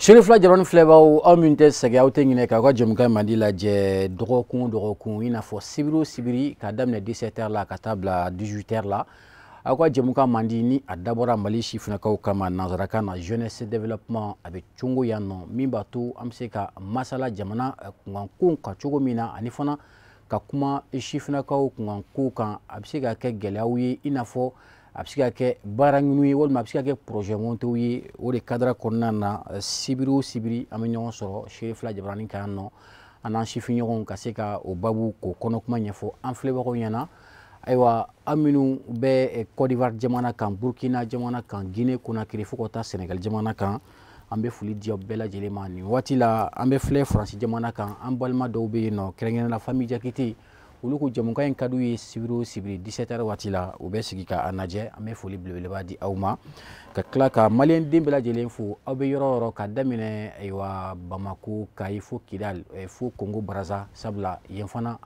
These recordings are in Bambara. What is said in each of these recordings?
Sherifla Jaron Flavor aw min tɛ sɛgɛ aw tɛ ɲinɛ k'aw ka jɛmukan mandi lajɛ dɔgɔkun i n'a fɔ sibiri k'a daminɛ 17h la ka taa bila 18h la aw ka jɛmukan mandi ni a dabɔra Mali sifinnakaw kama nanzarakan na jeunesse développement a bɛ cogo yan nɔ min b'a to an bɛ se ka masala jamana kunkankow kan cogo min na ani fana ka kuma sifinnakaw kunkankow kan a bɛ se ka kɛ gɛlɛyaw ye i n'a fɔ a bɛ se ka kɛ baara ɲini ye walima a bɛ se ka kɛ projet montew ye o de cadre kɔnɔna na sibiri o sibiri an bɛ ɲɔgɔn sɔrɔ Sherifla Jabaranin kan yan nɔ an n'an sifiɲɔgɔnw ka se ka o babu k'o kɔnɔ kuma ɲɛfɔ an filɛbagaw ɲɛna ayiwa an minnu bɛ Côte d'Ivoire jamana kan Burkina jamana kan Guinée Conakry fo ka taa Sénégal jamana kan an bɛ foli di aw bɛɛ lajɛlen ma nin waati la an bɛ filɛ Faransi jamana kan an balima dɔw bɛ yen nɔ kɛrɛnkɛrɛnnenya la famille Jakite olu ko jɛmukan in ka d'u ye sibiri o sibiri 17h waati la u bɛ sigi ka lajɛ an bɛ foli belebeleba di aw ma ka tila ka maliyɛn den bɛɛ lajɛlen fo aw bɛ yɔrɔ o yɔrɔ ka daminɛ ayiwa Bamako Kayi fo Kidal fo Congo Brazza sabula yen fana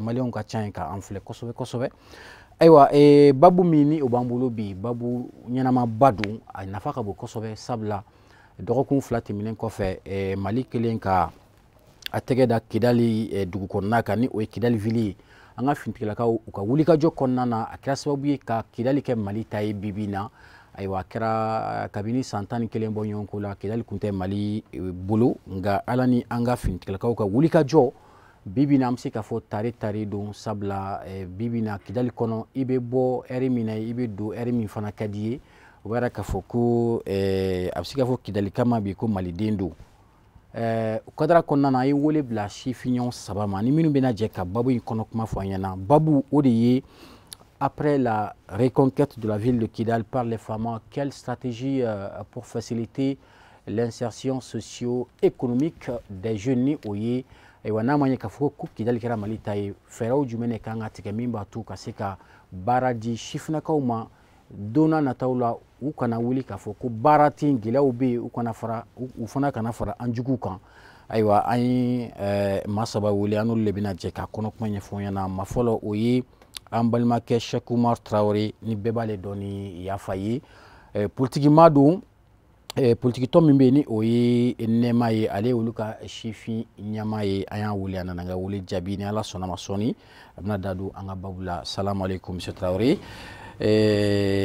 maliyɛnw ka ca yen k'an filɛ kosɛbɛ kosɛbɛ ayiwa babu min ni o b'an bolo bi babu ɲɛnamaba don a nafa ka bon kosɛbɛ sabula dɔgɔkun 2 tɛmɛnen kɔfɛ Mali kelen ka a tɛgɛ da Kidali dugu kɔnɔna kan ni o ye Kidali ville ye an ka finitigilakaw u ka wulikajɔ kɔnɔna na a kɛra sababu ye ka Kidali kɛ Mali ta ye bibi na ayiwa a kɛra kabini san 11 bɔ ɲɔgɔn ko la Kidali kun tɛ Mali bolo nka ala ni an ka finitigilakaw ka wulikajɔ bibi na an bɛ se ka fɔ tare don sabula bibi na Kidali kɔnɔ i bɛ bɔ heure min na i bɛ don heure min fana ka di ye o b'a yira k'a fɔ ko a bɛ se ka fɔ Kidali kama bi ko Maliden don kadara kɔnɔna na a ye wele bila sifiɲɔgɔn 3 ma ni minnu bɛna jɛ ka babu in kɔnɔ kuma fɔ an ɲɛna babu o de ye après la reconquête de la ville de Kidal par les femmes quelle stratégie pour faciliter l'insertion socio-économique des jeunes ni o ye ayiwa n'a ma ɲɛ k'a fɔ ko Kidali kɛra Mali ta ye fɛɛrɛw jumɛn de kan ka tigɛ min b'a to ka se ka baara di sifinnakaw ma don n'a nataw la u kana wuli k'a fɔ ko baara tɛ yen gɛlɛyaw bɛ yen u fana kana fara an juguw kan ayiwa an ye maa 3 wele an n'olu de bɛna jɛ ka kɔnɔ kuma ɲɛfɔ ɲɛna maa fɔlɔ o ye an balimakɛ Cheikh Oumar Traoré ni bɛɛ b'ale dɔn ni Yafa ye politique maa don politique tɔ min bɛ yen ni o ye Nɛma ye ale ye olu ka sifin ɲɛmaa ye an y'a wele a nana an ka wele jaabi ni Ala sɔnna ma sɔnni a bɛna da don an ka babu la salamu aleykum monsieur Traoré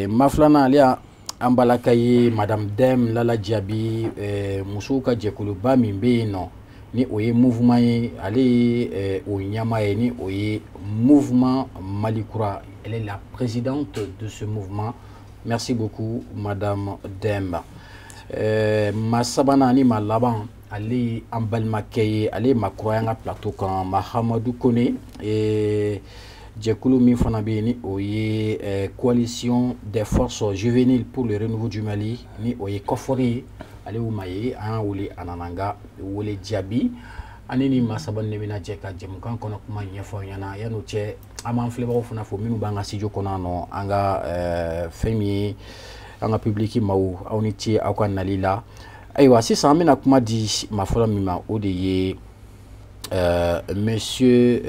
ma filanan ale an balaka ye madame Dème Lala Diaby musow ka jɛkuluba min bɛ yen nɔ ni o ye mouvement ye ale ye o ɲɛmaa ye ni o ye mouvement Mali Kura elle est la présidente de ce mouvement merci beaucoup madame Dème ma sabanan ni ma laban ale ye an balimakɛ ye ale ye Makura y'an ka plateau kan Mahamadou Kone jɛkulu min fana bɛ yen ni o ye coalition des forces juvéniles pour le renouveau du Mali ni o ye kɔfɔri ye ale y'u ma ye an y'a wele a nana an ka wele jaabi ani ni maa 3 de bɛna jɛ ka jɛmukan kɔnɔ kuma ɲɛfɔ ɲɛna yan'o cɛ an b'an filɛbagaw fana fo minnu b'an ka studio kɔnɔ yan nɔ an ka fɛn min ye an ka public maaw aw ni ce aw ka nali la ayiwa sisan an bɛna kuma di maa fɔlɔ min ma o de ye monsieur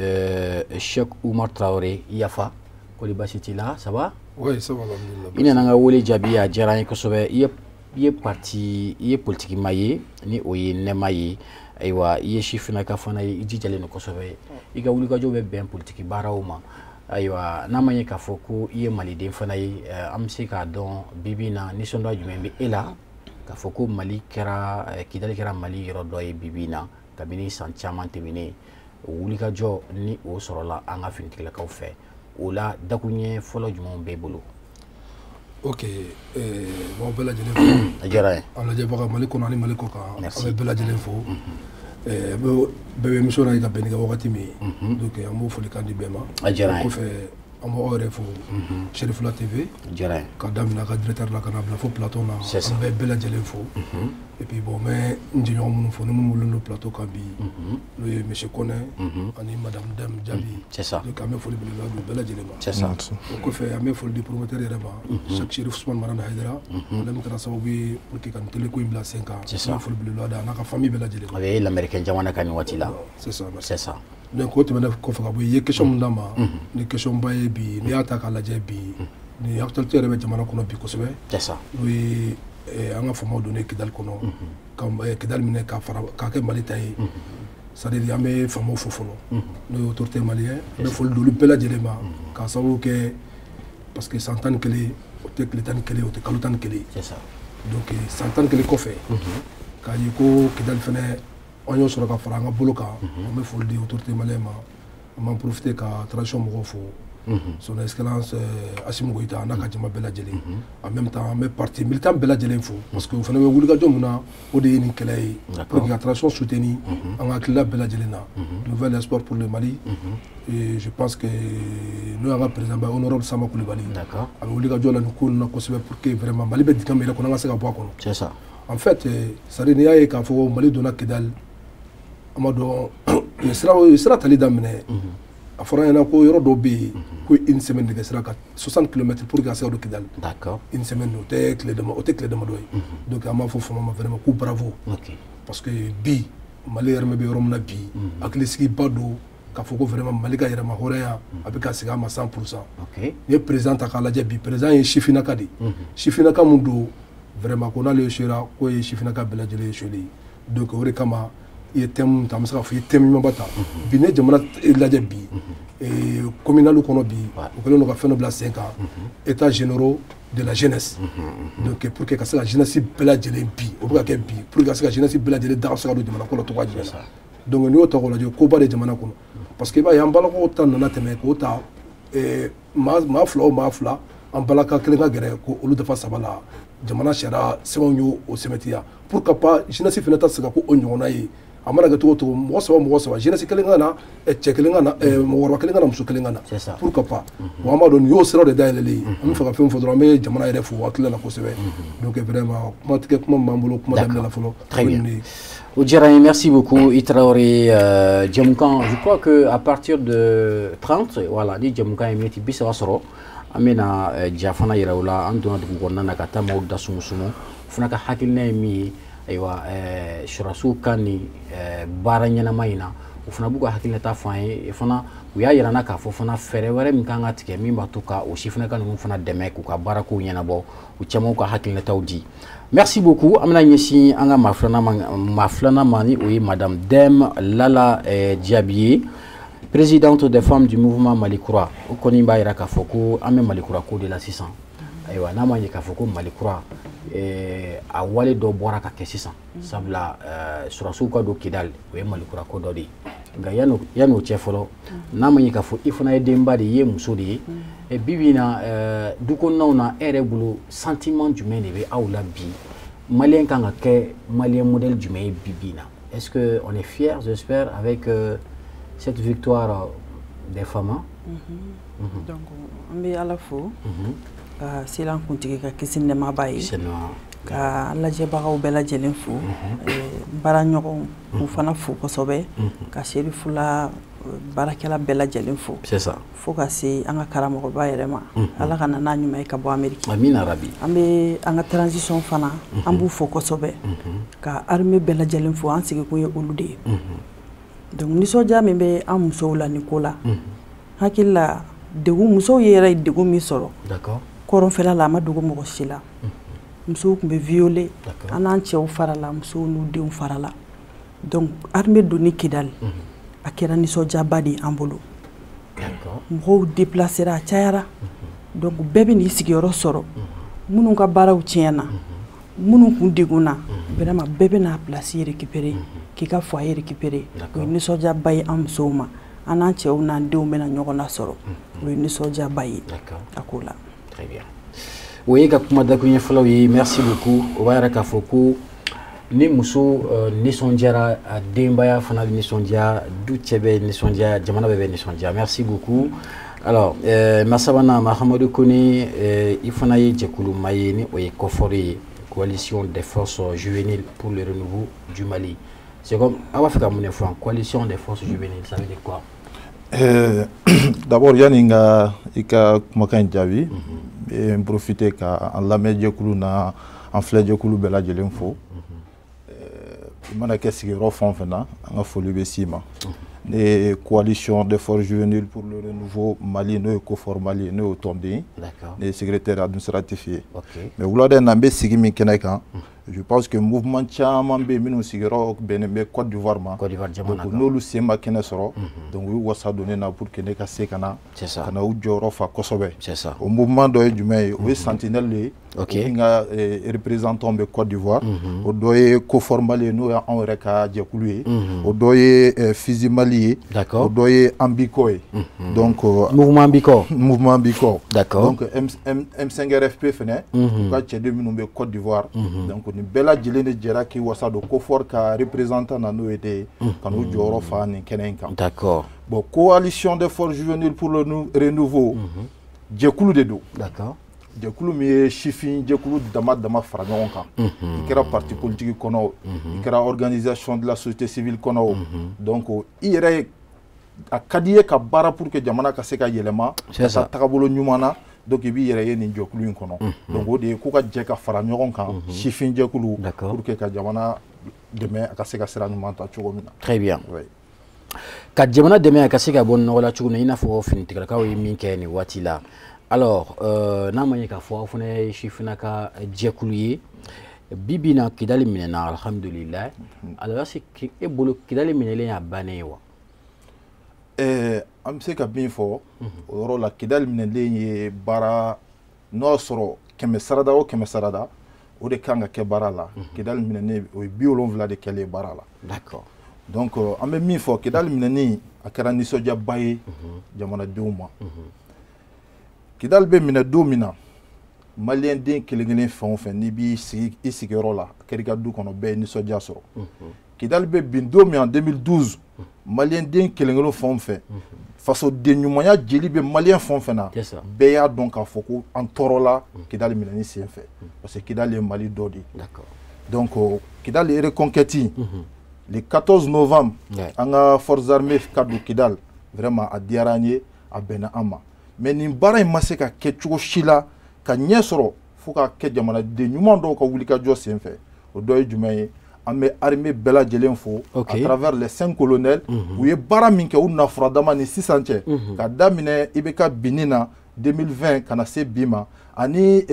Cheikh Oumar Traoré Yafa kɔni baasi t'i la ça va? Oui, ça va alhamdulillah. I nana an ka wele jaabi a diyara an ye kosɛbɛ i ye politique maa ye ni o ye Nɛma ye ayiwa i ye sifinnaka fana ye i jijalen don kosɛbɛ i ka wulikajɔ bɛ bɛn politique baaraw ma ayiwa n'a ma ɲɛ k'a fɔ ko i ye Maliden fana ye an bɛ se k'a dɔn bibi na nisɔndiya jumɛn bɛ e la k'a fɔ ko Kidali kɛra Mali yɔrɔ dɔ ye bibi na kabini san caman tɛmɛnen o wulikajɔ ni o sɔrɔla an ka finitigilakaw fɛ o la dakuɲɛ fɔlɔ jumɛn b'e bolo? Ok bon bɛɛ lajɛlen fo a diyara ye a lajɛbaga Mali kɔnɔ ani Mali kɔ kan an bɛ bɛɛ lajɛlen fo bɛɛ bɛ émission na ka bɛn ni ka wagati min ye donc an b'o folikan di bɛɛ ma a diyara ye kɔfɛ an b'aw yɛrɛ fo Sherifla TV a diyara ye ka daminɛ ka directeur la ka na bila fo plateau na an bɛɛ lajɛlen fo et puis bon mais n jɛɲɔgɔn minnu fo ni minnu wele don plateau kan bi n'o ye monsieur Kone ani madame Dème Diaby donc an bɛ foli belebeleba don bɛɛ lajɛlen ma o kɔfɛ an bɛ foli di promoteur yɛrɛ ma Cheikh Cherif Ousmane Marana Haidara ale min kɛra sababu ye pour que ka nin télé ko in bila sen kan an bɛ foli belebeleba da a n'a ka famille bɛɛ lajɛlen ma. a bɛ lamɛrikɛn jamana kan nin waati la c'est ça donc o tɛmɛnen kɔfɛ ka bɔ yen i ye question min d'a ma ni question ba ye bi n'i y'a ta k'a lajɛ bi ni actualité yɛrɛ bɛ jamana kɔnɔ bi kosɛbɛ n'o ye an ka famaw donné Kidal kɔnɔ ka Kidal minɛ k'a kɛ Mali ta ye c'est-à-dire an bɛ famaw fo fɔlɔ n'o ye autorité malien an bɛ foli d'olu bɛɛ lajɛlen ma k'a sababu kɛ parce que san 11 o tɛ tile 11 o tɛ kalo 11 donc san 11 kɔfɛ k'a ye ko Kidal fɛnɛ an y'o sɔrɔ ka fara an ka bolo kan an bɛ foli di autorité malien ma an b'an profiter ka transition mɔgɔw fo son excellence Assimi Goïta n'a ka jama bɛɛ lajɛlen en même temps an bɛ parti militant bɛɛ lajɛlen fo parce que o fana bɛ wulikajɔ mun na o de ye nin kɛlɛ ye pour que ka transition soutenir an ka hakilila bɛɛ lajɛlen na nouvel espoir pour le Mali et je pense que n'o y'an ka président ba honorable Sama Coulibaly a bɛ wulikajɔ la nin ko ninnu na kosɛbɛ pour que vraiment Mali bɛ dingɛ min yɛrɛ kɔnɔ an ka se ka bɔ a kɔnɔ. C'est ça. En fait c'est-à-dire n'i y'a ye k'a fɔ Mali donna Kidal an ma dɔn sira tali daminɛ a fɔra ɲɛna ko yɔrɔ dɔ bɛ yen ko une semaine de kɛ sira kan 60 km pour que ka se ka don Kidal. D'accord. Une semaine o tɛ tile damadɔ ye donc an b'a fɔ fama ma vraiment ko bravo parce que bi Mali yɛrɛ bɛ yɔrɔ min na bi hakilisigiba don k'a fɔ ko vraiment Mali ka yɛrɛma hɔrɔnya a bɛ ka segin a ma 100%. N'i ye président ta k'a lajɛ bi président ye sifinaka de ye sifinaka mun don vraiment ko n'ale sera ko ye sifinaka bɛɛ lajɛlen ye soli donc o de kama i ye thème ta an bɛ se k'a fɔ i ye thème ɲumanba ta bi ne jamana lajɛ bi communal kɔnɔ bi o kɛlen don ka fɛn dɔ bila sen kan états généraux de la jeunesse donc pour que ka se ka jeunesse bɛɛ lajɛlen bi o bɛ ka kɛ bi pour que ka se ka jeunesse bɛɛ lajɛlen daga se ka don jamana kɔnɔ cogoya jumɛn na donc n'i y'o ta k'o lajɛ koba de jamana kɔnɔ parce que i b'a ye an balakaw ta nana tɛmɛ k'o ta maa fila o maa fila an balaka kelen ka gɛrɛ ko olu dafa saba la jamana sariya sɛbɛnw y'o sɛbɛntiya pour que pas jeunesse fana ta se ka ko o ɲɔgɔnna ye a mana kɛ cogo o cogo mɔgɔ saba jeunesse kelen ka na cɛ kelen ka na mɔgɔkɔrɔba kelen ka na muso kelen ka na pour que pas bon an b'a dɔn nin y'o siraw de dayɛlɛlen ye an bɛ fɛ ka fɛn fɔ dɔrɔn an bɛ jamana yɛrɛ fo hakili la kosɛbɛ donc vraiment kuma tigɛ kuma min b'an bolo kuma daminɛ la fɔlɔ. Très bien. Au Djaraï, merci beaucoup Itraoré Djamoukan. Je crois que à partir de 30 voilà ni Djamoukan est meti bisa wasoro amena jafana yirawla an donna dugu kɔnɔna na ka taa maaw da sumusumu fana ka hakilina ye min ye ayiwa sɔrɔsiw ka nin baara ɲɛnama in na o fana b'u ka hakilinata fɔ an ye fana u y'a yira n na k'a fɔ fana fɛɛrɛ wɛrɛ min kan ka tigɛ min b'a to ka o sifinaka ninnu fana dɛmɛ k'u ka baarakow ɲɛnabɔ u camanw ka hakilinataw di. Merci beaucoup. Amina ɲɛsin an ka maa filanan ma ni o ye madame Dème Lala Diaby, présidente des femmes du mouvement Malikura. O kɔni b'a yira k'a fɔ ko an bɛ Malikura ko de la sisan. Ayiwa n'a ma ɲɛ k'a fɔ ko Malikura a wale dɔ bɔra ka kɛ sisan sabula sɔrɔsiw ka don Kidal o ye Malikura ko dɔ de ye nka yan'o cɛ fɔlɔ n'a ma ɲɛ k'a fɔ i fana ye denba de ye i ye muso de ye bi bi in na du kɔnɔnaw na e yɛrɛ bolo sentiment jumɛn de bɛ aw la bi maliyɛn kan ka kɛ maliyɛn modèle jumɛn ye bi bi in na est-ce que on est fiers j'espère avec cette victoire des femmes. Donc an bɛ Ala fo ka silan kuntigi ka kisi nɛmaba ye ka lajɛbagaw bɛɛ lajɛlen fo baaraɲɔgɔnw k'u fana fo kosɛbɛ ka serifula baarakɛla bɛɛ lajɛlen fo fo ka se an ka karamɔgɔba yɛrɛ ma Ala ka na n'a ɲuman ye ka bɔ Amérique. Amina rabi. An bɛ an ka transition fana an b'u fo kosɛbɛ ka armée bɛɛ lajɛlen fo an sigikun ye olu de ye donc nisɔndiya min bɛ an musow la nin ko la hakili la degun musow ye yɛrɛ degun min sɔrɔ kɔrɔnfɛla la a ma dogo mɔgɔ si la musow tun bɛ violer an n'an cɛw fara la musow n'u denw fara la donc armée donni Kidal a kɛra nisɔndiyaba de ye an bolo mɔgɔw déplacera a cayara donc bɛɛ bɛ n'i sigiyɔrɔ sɔrɔ minnu ka baaraw tiɲɛna minnu kun degunna vraiment bɛɛ bɛ n'a place récupérer k'i ka foyer récupérer o ye nisɔndiyaba ye an musow ma an n'an cɛw n'an denw bɛna ɲɔgɔn lasɔrɔ o ye nisɔndiyaba ye a ko la. Très bien. Oui, merci beaucoup. On va dire que ni muso nisɔndiyara denbaya fana nisɔndiya du cɛ bɛ nisɔndiya jamana bɛɛ bɛ nisɔndiya. Merci beaucoup. Alors Masabana Mahamadou Kone i fana ye jɛkuluma ye ni o ye kɔfɔri ye coalition des forces juvéniles pour le renouveau du Mali. C'est comme a b'a fɛ ka mun de fɔ coalition des forces juvéniles ça veut dire quoi? D'abord yani nga i ka kumakan jaabi n profiter ka an lamɛn jɛkulu na an filɛ jɛkulu bɛɛ lajɛlen fo i mana kɛ sigiyɔrɔ fɛn o fɛn na an ka foli bɛ s'i ma et coalition des forces juvéniles pour le renouveau Mali no cofor Mali no tombé les secrétaires administratifs mais vous l'avez nambé sigi min keneka je pense que mouvement chaman be minu sigiro benebe Côte d'Ivoire donc nous sema kenesoro donc oui wasa donner na pour que ne ka sekana kana u joro fa kosobe c'est ça au mouvement do jumay oui sentinelle nga représentant de Côte d'Ivoire au doye cofor Mali no en reka jekulu au doye Fizi Mali d'accord au doye Ambikoy donc mouvement Ambiko d'accord donc M5RFP fene ka tchede minu be Côte d'Ivoire donc ni bela jilene jera ki wasa do cofor ka représentant na no ete kanu joro fa ni kenenka d'accord bon coalition des forces juvéniles pour le renouveau jekulu de do d'accord jekulu mi chifin jekulu dama fara ɲɔgɔn kan i kɛra parti politique kɔnɔ i kɛra organisation de la société civile kɔnɔ donc i yɛrɛ a ka di ye ka baara pour que jamana ka se ka yɛlɛma ka taa tagabolo ɲuman na donc i b'i yɛrɛ ye nin jɛkulu in kɔnɔ donc o de ye k'u ka jɛ ka fara ɲɔgɔn kan chifin jɛkulu pour que ka jamana dɛmɛ a ka se ka sira ɲuman ta cogo min na. Très bien. Ka jamana dɛmɛ a ka se ka bɔ nɔgɔ la cogo min na i n'a fɔ finitigilakaw ye min kɛ nin waati la. Alors, n'a ma ye k'a fɔ aw fana ye sifinnaka jɛkulu ye bibi na Kidali minɛna alhamdulillah alors est-ce que e bolo Kidali minɛlen y'a bannen ye wa? An bɛ se ka min fɔ o yɔrɔ la Kidali minɛlen ye baara n'o sɔrɔ 100 sarada o 100 sarada o de kan ka kɛ baara la Kidali minɛnen o ye 70 de kɛlen baara la. D'accord. Donc an bɛ min fɔ Kidali minɛni a kɛra nisɔndiyaba ye jamanadenw ma. Kidali bɛ minɛ don min na Malien den kelen-kelen fɛn o fɛn n'i b'i sigi i sigiyɔrɔ la a kɛra i ka du kɔnɔ bɛɛ ye nisɔndiya sɔrɔ. Kidali bɛ bin don min en 2012 Malien den kelen-kelen fɛn o fɛn fasoden ɲumanya jeli bɛ Malien fɛn o fɛn na bɛɛ y'a dɔn k'a fɔ ko an tɔɔrɔla Kidali minɛni sen fɛ parce que Kidali ye Mali dɔ de ye. Donc Kidali reconquête le 14 novembre an ka forces armées ka don Kidali vraiment a diyara an ye a bɛnna an ma. Mais nin baara in ma se ka kɛ cogo si la ka ɲɛ sɔrɔ fo ka kɛ jamanaden ɲuman dɔw ka wuli ka jɔ sen fɛ o dɔ ye jumɛn ye an bɛ armée bɛɛ lajɛlen fo à travers les 5 colonels u ye baara min kɛ u nafuradama ni sisan cɛ ka daminɛ i bɛ ka binni na 2020 ka na se bi ma ani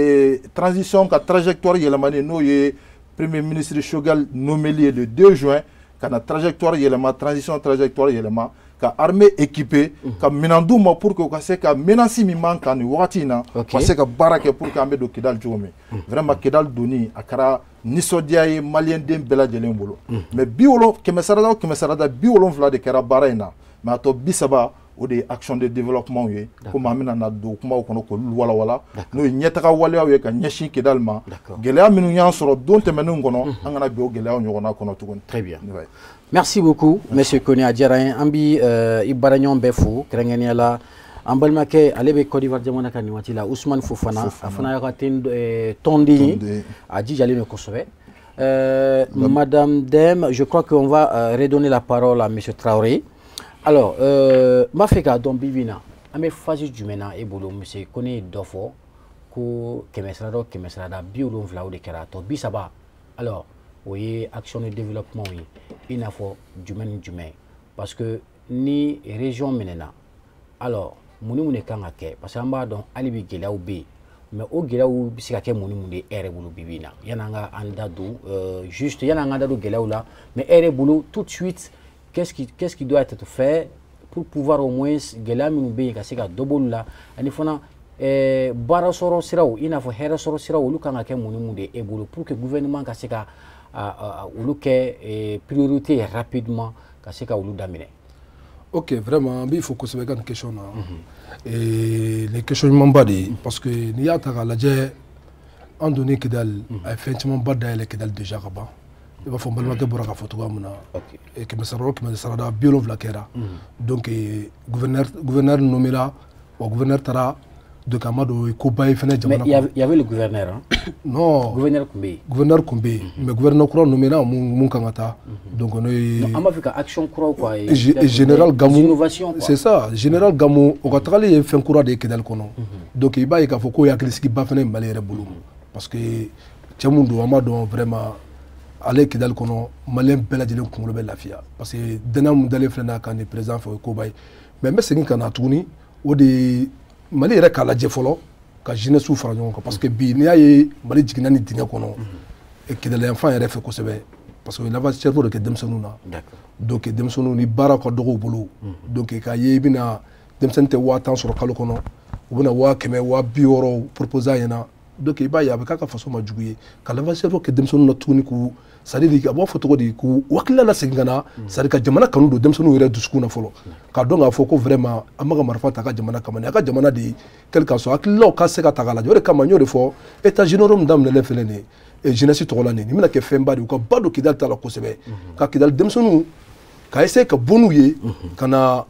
transition ka trajectoire yɛlɛmani n'o ye premier ministre Choguel nommeli ye le 2 juin ka na trajectoire yɛlɛma transition trajectoire yɛlɛma ka armée équipée ka minan d'u ma pour que u ka se ka menace min man kan nin wagati in na u ka se ka baara kɛ pour que an bɛ don Kidali cogo min vraiment Kidali donni a kɛra nisɔndiya ye malien den bɛɛ lajɛlen bolo mais 100 sarada o 100 sarada 70 de kɛra baara in na mais a tɔ 30 o de ye action de développement ye komi an bɛna na don kumaw kɔnɔ k'olu walawala n'o ye ɲɛtaga waleyaw ye ka ɲɛsin Kidali ma gɛlɛya minnu y'an sɔrɔ don tɛmɛnenw kɔnɔ an kana bin o gɛlɛyaw ɲɔgɔnna kɔnɔ tuguni. Très bien. Merci beaucoup monsieur Kone a diyara an ye an bi i baaraɲɔgɔn bɛɛ fo kɛrɛnkɛrɛnnenya la an balimakɛ ale bɛ Côte d'Ivoire jamana kan nin waati la Ousmane Fofana a fana y'a ka tɔnden ye a jijalen don kosɛbɛ. Madame Dème, je crois qu'on va redonner la parole à monsieur Traoré. Alors, m'a fait k'a dɔn bibi na an bɛ phase jumɛn na e bolo monsieur Kone ye dɔ fɔ ko 100 sarada o 100 sarada 70 o de kɛra a tɔ 30 alors o ye action de développement ye i n'a fɔ jumɛn ni jumɛn parce que ni région minɛna alors mun ni mun de kan ka kɛ parce que an b'a dɔn hali bi gɛlɛyaw bɛ yen mais o gɛlɛyaw bɛ se ka kɛ mun ni mun de ye e yɛrɛ bolo bibi na yan'an ka an da don juste yan'an ka da don gɛlɛyaw la mais e yɛrɛ bolo tout de suite qu'est-ce qui doit être fait pour pouvoir au moins gɛlɛya minnu bɛ yen ka se ka dɔ b'olu la ani fana baara sɔrɔ siraw i n'a fɔ hɛrɛ sɔrɔ siraw olu kan ka kɛ mun ni mun de ye e bolo pour que gouvernement ka se ka olu kɛ priorité rapidement ka se ka olu daminɛ. Ok, vraiment, il faut que ce soit une question. Et les questions ɲumanba de ye parce que n'i y'a ta k'a lajɛ an donni Kidali a ye fɛn camanba dayɛlɛ Kidali déjà ka ban i b'a fɔ n balimakɛ bɔra k'a fɔ cogoya min na 100 sarada o 100 sarada 70 kɛra donc gouverneur nommera wa gouverneur taara donc a ma don koba ye fɛnɛ jamana kɔnɔ. Mais il y avait le gouverneur hein? Non. Gouverneur kun bɛ yen. Gouverneur kun bɛ yen mais gouverneur kura nommera mun kan ka taa donc n'o ye. an b'a fɛ ka action kuraw quoi. Général Gamou. Innovation quoi. C'est ça général Gamou o ka tagali ye fɛn kura de ye Kidali kɔnɔ donc i b'a ye k'a fɔ k'o ye hakilisigiba fɛnɛ ye Mali yɛrɛ bolo parce que cɛ mun don an b'a dɔn vraiment ale Kidal kono malien bela jele kunkolo be lafiya parce que dana mun dale flena kan ni président fo ko bay mais me segin kana tuguni o de Mali yɛrɛ k'a lajɛ fɔlɔ ka jeunesse fara ɲɔgɔn kan parce que bi n'i y'a ye Mali jiginna ni dingɛ kɔnɔ Kidal fan yɛrɛ fɛ kosɛbɛ parce que lavage cerveau de kɛ denmisɛnninw na donc denmisɛnninw ni baara ka dɔgɔ u bolo donc k'a ye i bɛna denmisɛnnin tɛ 1000 sɔrɔ kalo kɔnɔ u bɛna 500 600 proposer a ɲɛna donc i b'a ye a bɛ k'a ka faso ma jugu ye ka lavage cerveau kɛ denmisɛnninw na tuguni k'u c'est à dire a b'a fɔ cogo di k'u hakilila lasegin ka na c'est à dire ka jamana kanu don denmisɛnninw yɛrɛ dusukun na fɔlɔ k'a dɔn k'a fɔ ko vraiment an ma ka marifa ta a ka jamana kama a ka jamana de quel que soit hakililaw ka se ka ta k'a lajɛ o de kama n y'o de fɔ états généraux min daminɛlen filɛ nin ye jeunesse tɔgɔ la nin bɛna kɛ fɛnba de ye u ka ba don Kidal ta la kosɛbɛ ka Kidal denmisɛnninw ka essayer ka bɔ n'u ye ka na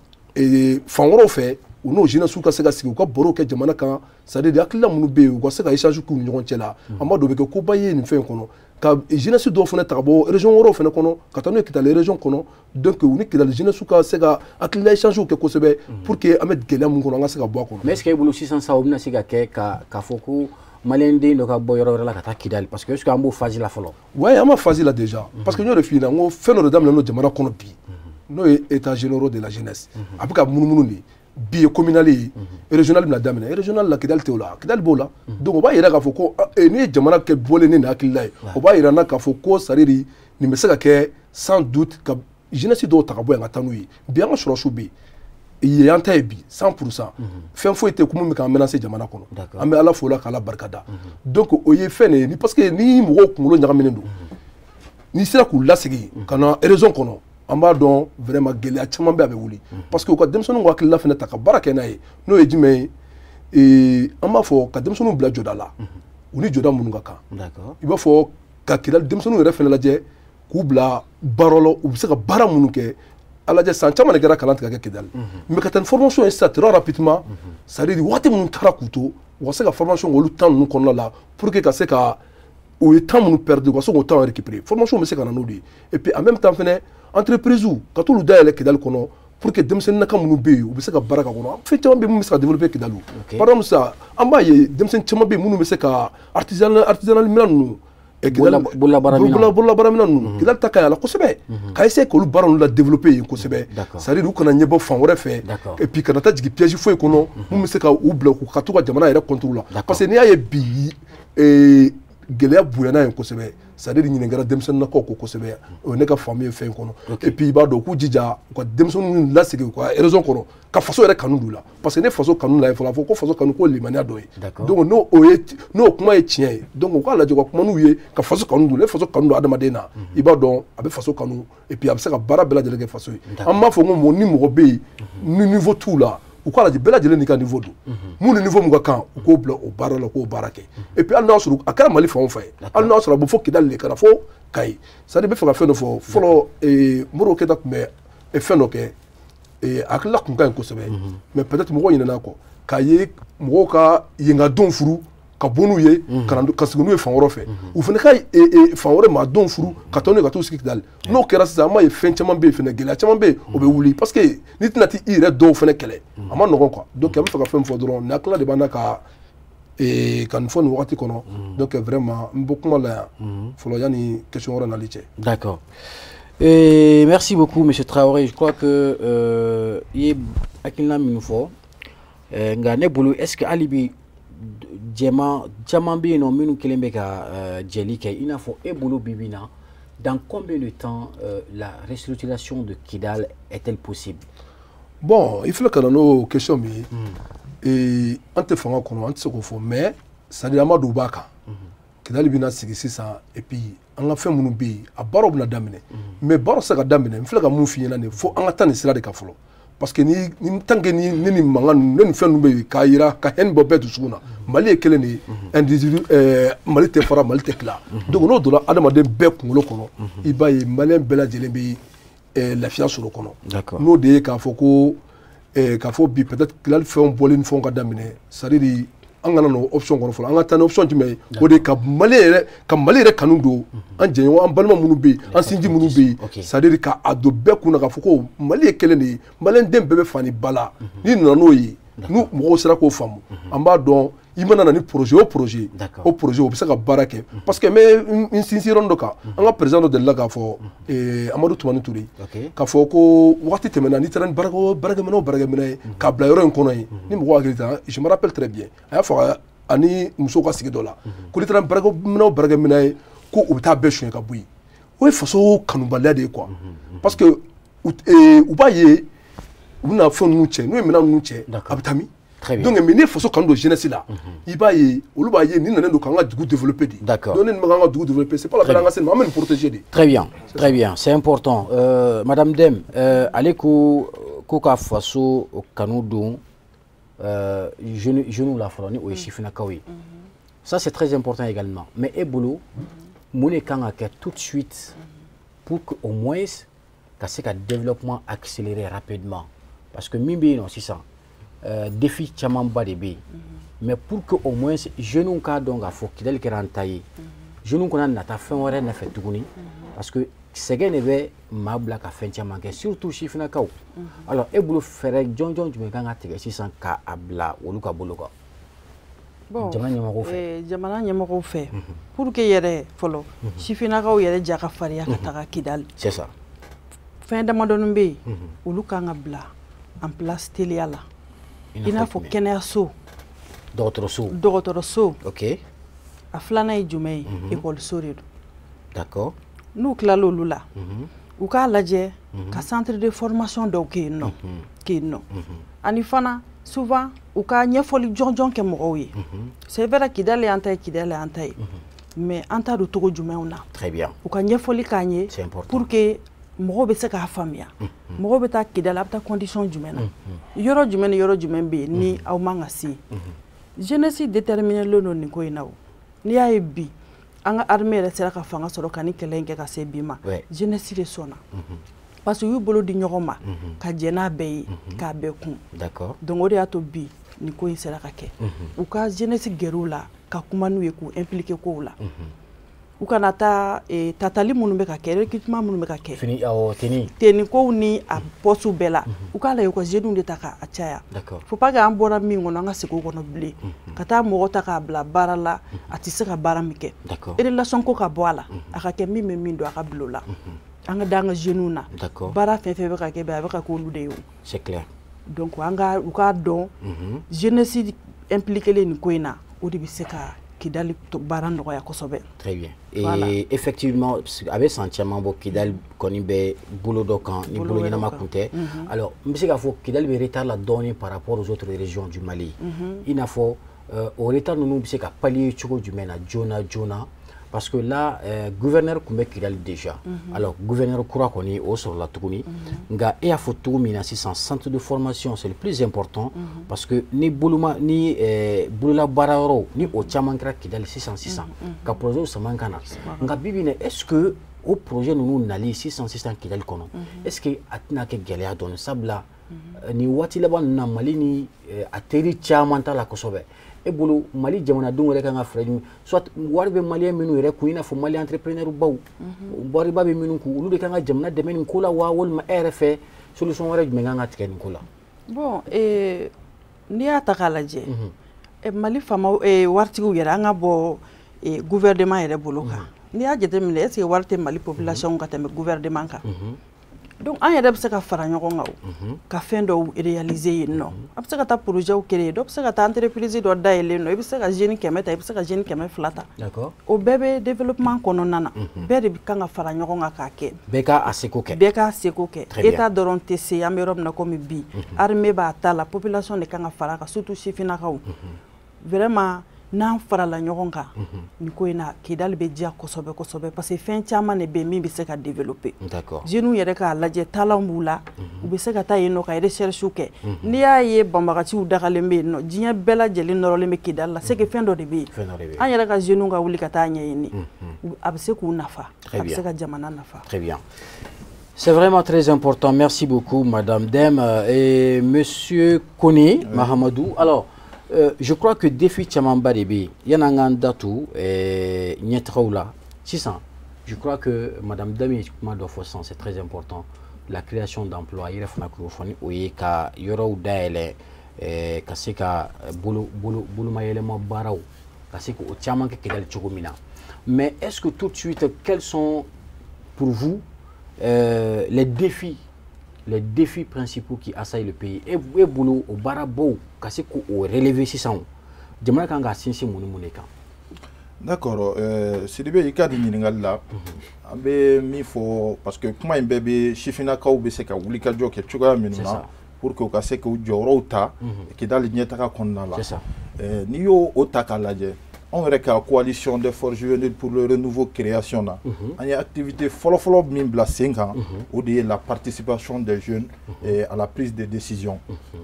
fan wɛrɛw fɛ u n'o jeunesse ka se ka sigi u ka baro kɛ jamana kan c'est à dire hakilila minnu bɛ yen u ka se ka échange k'u ni ɲɔgɔn cɛ la an b'a dɔn o bɛ kɛ koba ye nin fɛn kɔnɔ ka jeunesse dɔw fana ta ka bɔ région wɛrɛw fana kɔnɔ ka taa n'u ye Kidal région kɔnɔ donc u ni Kidal jeunesse ka se ka hakilila échange kɛ kosɛbɛ pour que an bɛ gɛlɛya min kɔnɔ an ka se ka bɔ a kɔnɔ. Mais est-ce que e bolo sisan sa o bɛna se ka kɛ k'a fɔ ko malien den dɔ ka bɔ yɔrɔ wɛrɛ la ka taa Kidal parce que est-ce que an b'o phase la fɔlɔ. Ouais an b'a phase la déjà parce que n y'o de f'i ɲɛna n ko fɛn dɔ de daminɛ n'o jamana kɔnɔ bi n'o ye états généraux de la jeunesse a bɛ ka munumunu de bi ye communal ye régional bɛna daminɛ régional la Kidal tɛ o la Kidal b'o la donc o b'a yira k'a fɔ ko n'i ye jamana kɛ bɔlen ni nin hakilila ye o b'a yira n na k'a fɔ ko c'est à dire nin bɛ se ka kɛ sans doute ka jeunesse dɔw ta ka bɔ yan ka taa n'u ye bi an ka sɔrɔsiw bɛ yen yan ta ye bi 100% fɛn foyi tɛ kun min k'an menacer jamana kɔnɔ an bɛ Ala fo la k'Ala barikada donc o ye fɛn de ye parce que ni mɔgɔw kunkolo ɲagaminen don n'i sera k'u lasegin ka na raison kɔnɔ an b'a dɔn vraiment gɛlɛya caman bɛ a bɛ wuli parce que u ka denmisɛnninw ka hakilila fana ta ka baara kɛ n'a ye n'o ye jumɛn ye an b'a fɔ ka denmisɛnninw bila jɔda la u ni jɔda minnu ka kan i b'a fɔ ka Kidal denmisɛnninw yɛrɛ fana lajɛ k'u bila baara la u bɛ se ka baara minnu kɛ a lajɛ san caman de kɛra kalan tigɛ kɛ Kidal mais ka taa ni formation ye sisan très rapidement c'est à dire waati minnu taara k'u to u ka se ka formation kɛ olu temps ninnu kɔnɔna la pour que ka se ka o ye temps minnu perdre u ka se k'o temps récupérer formation bɛ se ka na n'o de ye et puis en même temps fana entreprise ka t'olu dayɛlɛ Kidal kɔnɔ pour que denmisɛnnin naka minnu bɛ yen u bɛ se ka baara k'a kɔnɔ fɛn caman bɛ yen mun bɛ se ka développer Kidal par exemple sisan an b'a ye denmisɛnnin caman bɛ yen minnu bɛ se ka artisanal minɛn ninnu bololabaara minɛn ninnu Kidal ta ka y'a la kosɛbɛ ka essayer k'olu baara ninnu la développer yen kosɛbɛ c'est à dire u kana ɲɛbɔ fan wɛrɛ fɛ et puis kana taa jigin piège foyi kɔnɔ mun bɛ se ka u bila ka to ka jamana yɛrɛ contrôle la parce que n'i y'a ye bi gɛlɛya bonyana yen kosɛbɛ c'est à dire ɲininkɛra denmisɛnninnakaw ko kosɛbɛ o ye ne ka faamu ye fɛn kɔnɔ et puis i b'a dɔn k'u jija u ka denmisɛnninw lasegin u ka raison kɔnɔ ka faso yɛrɛ kanu d'u la parce que ne faso kanu lajɛ fɔlɔ a fɔ ko faso kanu ko limaniya dɔ ye donc n'o kuma ye tiɲɛ ye donc u k'a lajɛ u ka kuma n'u ye ka faso kanu d'u la ne faso kanu don adamaden na i b'a dɔn a bɛ faso kanu et puis a bɛ se ka baara bɛɛ lajɛlen kɛ faso ye an b'a fɔ ko ni mɔgɔ bɛ yen ni niveau t'u la u k'a lajɛ bɛɛ lajɛlen n'i ka niveau don mun ni niveau mun ka kan u k'o bila o baara la k'o baara kɛ et puis hali n'a sɔrɔ a kɛra Mali fan o fan ye hali n'a sɔrɔ a bɛ fɔ Kidal de kana fɔ Kayi c'est à dire n bɛ fɛ ka fɛn dɔ fɔ fɔlɔ Modibo Keyita tun bɛ fɛn dɔ kɛ a hakilila tun ka ɲi kosɛbɛ mais peut-être mɔgɔw ɲinɛna kɔ k'a ye mɔgɔw ka yenkadenw furu ka bɔ n'u ye ka sigi n'u ye fan wɛrɛ fɛ u fana ka fan wɛrɛ maadenw furu ka taa n'u ye ka t'u sigi Kidal n'o kɛra sisan an b'a ye fɛn caman bɛ yen fana gɛlɛya caman bɛ yen o bɛ wuli parce que n'i tɛna t'i yɛrɛ dɔw fana kɛlɛ a ma nɔgɔn quoi donc an bɛ fɛ ka fɛn fɔ dɔrɔn nin hakilila de b'an na ka nin fɔ nin wagati kɔnɔ donc vraiment n bɛ kuma la yan fɔlɔ yanni question wɛrɛ nali cɛ. D'accord. Merci beaucoup monsieur Traoré, je crois que i ye hakilina min fɔ nka ne bolo est-ce que hali bi jɛma caman bɛ yen nɔ minnu kelen bɛ ka jɛli kɛ i n'a fɔ e bolo bi bi na dans combien de temps la restructuration de Kidal est-elle possible? Bon il filɛ ka na n'o question min ye an tɛ fanga kɔnɔ an tɛ se k'o fɔ mais c'est à dire an b'a dɔn u b'a kan Kidal bɛna sigi sisan et puis an ka fɛn minnu bɛ yen a baaraw bɛna daminɛ mais baaraw tɛ se ka daminɛ n filɛ ka mun f'i ɲɛna nin fo an ka taa nin sira de kan fɔlɔ parce que ni tant que ni mankan ninnu ni fɛn ninnu bɛ yen k'a yira ka haine bɔ bɛɛ dusukun na Mali ye kelen de ye individu Mali tɛ fara Mali tɛ tila donc n'o donna adamaden bɛɛ kunkolo kɔnɔ i b'a ye maliyɛn bɛɛ lajɛlen bɛ lafiya sɔrɔ o kɔnɔ n'o de ye k'a fɔ ko k'a fɔ bi peut-être Kidal fɛnw bɔli ni fɛnw ka daminɛ c'est à dire an kana n'o option kɔnɔ fɔlɔ an ka taa ni option jumɛn ye o de ye ka Mali yɛrɛ kanu don an jɛɲɔgɔn an balima minnu bɛ yen an sinji minnu bɛ yen c'est à dire k'a don bɛɛ kun na k'a fɔ ko Mali ye kelen de ye maliyɛn den bɛɛ bɛ fa ni ba la n'i nana n'o ye n'u mɔgɔw sera k'o faamu an b'a dɔn il m'a donné projet au projet au bisa ka barake parce que mais une sinsiron doka anga président de la ka fo Amadou Toumani Touré ka fo ko wakati temena ni tran barake mena ka bla yoro en kono yi ni mo wa grita je me rappelle très bien aya fo ani muso ka sigi dola ko litran barake mena ko u ta be shun ka buyi o faso kanubaliya de quoi parce que u ba ye u na fo nu che no mena nu che abitami donc mais ne faso kanu do jeunesse là il ba ye olu ba ye ni nanen do kanga dugu développer di donc ne kanga dugu développer c'est pas la peine nga mais protéger di très bien c'est important madame Dem allez ko ka faso kanu do jeune la floni o chifina kawi ça c'est très important également mais ebolo mune kanga ke tout de suite pour que au moins que c'est un développement accéléré rapidement parce que mimbi non c'est ça défi chaman ba de be mais pour que au moins jeune ka donc a faut qu'il ait rentaillé jeune qu'on a nata fin wore na fait tuguni parce que c'est ne be mabla ka fin chaman ke surtout chifina kaw alors e bulu fere jonjon tu me kanga tege 600 ka abla wolu ka bolo ko bon jamana nyamako fait pour que yere folo chifina kaw yere jaka faria ka taka Kidal c'est ça fin de madonu be wolu kanga bla en place teliala il faut kɛnɛyaso dɔgɔtɔrɔso ok a filanan ye jumɛn ye école-so de don d'accord n'u tilala olu la u k'a lajɛ ka centre de formation dɔw kɛ yen nɔ ani fana souvent u ka ɲɛfɔli jɔnjɔn kɛ mɔgɔw ye c'est vrai Kidal an ta ye mais an t'a don togo jumɛnw na très bien u ka ɲɛfɔli k'an ye pour que mɔgɔw bɛ se k'a faamuya mɔgɔw bɛ taa Kidal a bɛ taa condition jumɛn na yɔrɔ jumɛn ni yɔrɔ jumɛn bɛ yen ni aw man ka se jeunesse déterminé len don nin ko in na o n'i y'a ye bi an ka armée yɛrɛ sera ka fanga sɔrɔ ka ni kɛlɛ in kɛ ka se bi ma jeunesse de sɔnna parce que u y'u bolo di ɲɔgɔn ma ka jɛ n'a bɛɛ ye k'a bɛɛ kun donc o de y'a to bi nin ko in sera ka kɛ u ka jeunesse gɛrɛw la ka kuma n'u ye k'u impliquer kow la u kana taa tatali minnu bɛ ka kɛ recrutement minnu bɛ ka kɛ teni kow ni a poste bɛɛ la u k'a lajɛ u ka jeunes de ta k'a caya faut pas que an bɔra min kɔnɔ an ka segin o kɔnɔ bilen ka taa mɔgɔ ta k'a bila baara la a tɛ se ka baara min kɛ relation ko ka bɔ a la a ka kɛ min bɛ min don a ka bila o la an ka da an ka jeunes na baara fɛn fɛn bɛ ka kɛ a bɛ ka k'olu de ye o c'est clair donc u k'a dɔn jeunesse impliquée nin ko in na o de bɛ se ka Kidal baara nɔgɔya kosɛbɛ. Très bien. Et effectivement avec sentiment bo Kidal koni be bolo dɔ kan ni bolo ɲɛnama kun tɛ alors n bɛ se k'a fɔ Kidal bɛ retard la dɔɔni par rapport aux autres régions du Mali i n'a fɔ o retard ninnu bɛ se ka pallier cogo jumɛn na joona parce que là gouverneur kun bɛ Kidal déjà alors gouverneur kura kɔni o sɔrɔla tuguni nka e y'a fɔ cogo min na sisan centre de formation c'est le plus important parce que ni bolola baara yɔrɔ ni o caman kɛra Kidal sisan ka projet sama ka na nka bibi na est-ce que o projet ninnu nali sisan Kidal kɔnɔ est-ce que a tɛna kɛ gɛlɛya dɔɔni sabula ni waati laban ninnu na Mali ni a teri caman t'a la kosɛbɛ e bolo Mali jamanadenw yɛrɛ kan ka fɛɛrɛ jumɛn soit wari bɛ maliyɛn minnu yɛrɛ kun i n'a fɔ Mali entrepreneur baw wariba bɛ minnu kun olu de kan ka jamana dɛmɛ nin ko la wa walima e yɛrɛ fɛ solution wɛrɛ jumɛn kan ka tigɛ nin ko la bon n'i y'a ta k'a lajɛ Mali faamaw waritigiw yɛrɛ an ka bɔ gouvernement yɛrɛ bolo kan n'i y'a jateminɛ est-ce que wari tɛ Mali population ka tɛmɛ gouvernement kan donc an yɛrɛ bɛ se ka fara ɲɔgɔn kan o ka fɛn dɔw réaliser yen nɔ a bɛ se ka taa projet créer dɔ bɛ se ka taa entreprise dɔ dayɛlɛ nɔ i bɛ se ka jeune 100 ta i bɛ se ka jeune 200 ta o bɛɛ bɛ développement kɔnɔna na bɛɛ de kan ka fara ɲɔgɔn kan k'a kɛ bɛɛ k'a seko kɛ État dɔrɔn tɛ se an bɛ yɔrɔ min na komi bi armée b'a ta la population de kan ka fara kan surtout sifinnakaw vraiment n'an farala ɲɔgɔn kan nin ko in na Kidal bɛ diya kosɛbɛ parce que fɛn caman de bɛ min bɛ se ka développer jeunes yɛrɛ k'a lajɛ talent b'u la u bɛ se ka taa yen nɔ ka recherche kɛ n'i y'a ye banbagaciw dagalen bɛ yen nɔ diɲɛ bɛɛ lajɛlen nɔrɔlen bɛ Kidal la c'est que fɛn dɔ de bɛ yen an yɛrɛ ka jeunes ka wuli ka taa ɲɛɲini a bɛ se k'u nafa a bɛ se ka jamana nafa. Très bien. C'est vraiment très important. Merci beaucoup, Madame Dem et Monsieur Kone Mahamadou. Alors, je crois que défi Tchamamba Debi, Yanangan Datou et Nietraoula, 600. Je crois que Madame Dem c'est très important. La création d'emplois, il y a une yoro daele ka se ka bolomayɛlɛma baaraw ka se k'o caman kɛ Kidali cogo min na. Mais est-ce que tout de suite, quels sont pour vous les défis principaux qui assaillent le pays? Et bolo au barabo ka se k'o relever sisan jamana kan ka sinsin mun kan? D'accord, Sidibé i ka di ɲininkali la an bɛ min fɔ parce que kuma in bɛɛ bɛ sifinnakaw bɛ se ka wulikajɔ kɛ cogoya minnu na pour que u ka se k'u jɔyɔrɔw ta Kidali ɲɛtaga kɔnɔna la. N'i y'o ta k'a lajɛ anw yɛrɛ ka coalition des forces juvéniles pour le renouveau création na an ye activité fɔlɔfɔlɔ min bila sen kan o de ye la participation des jeunes à la prise de décision.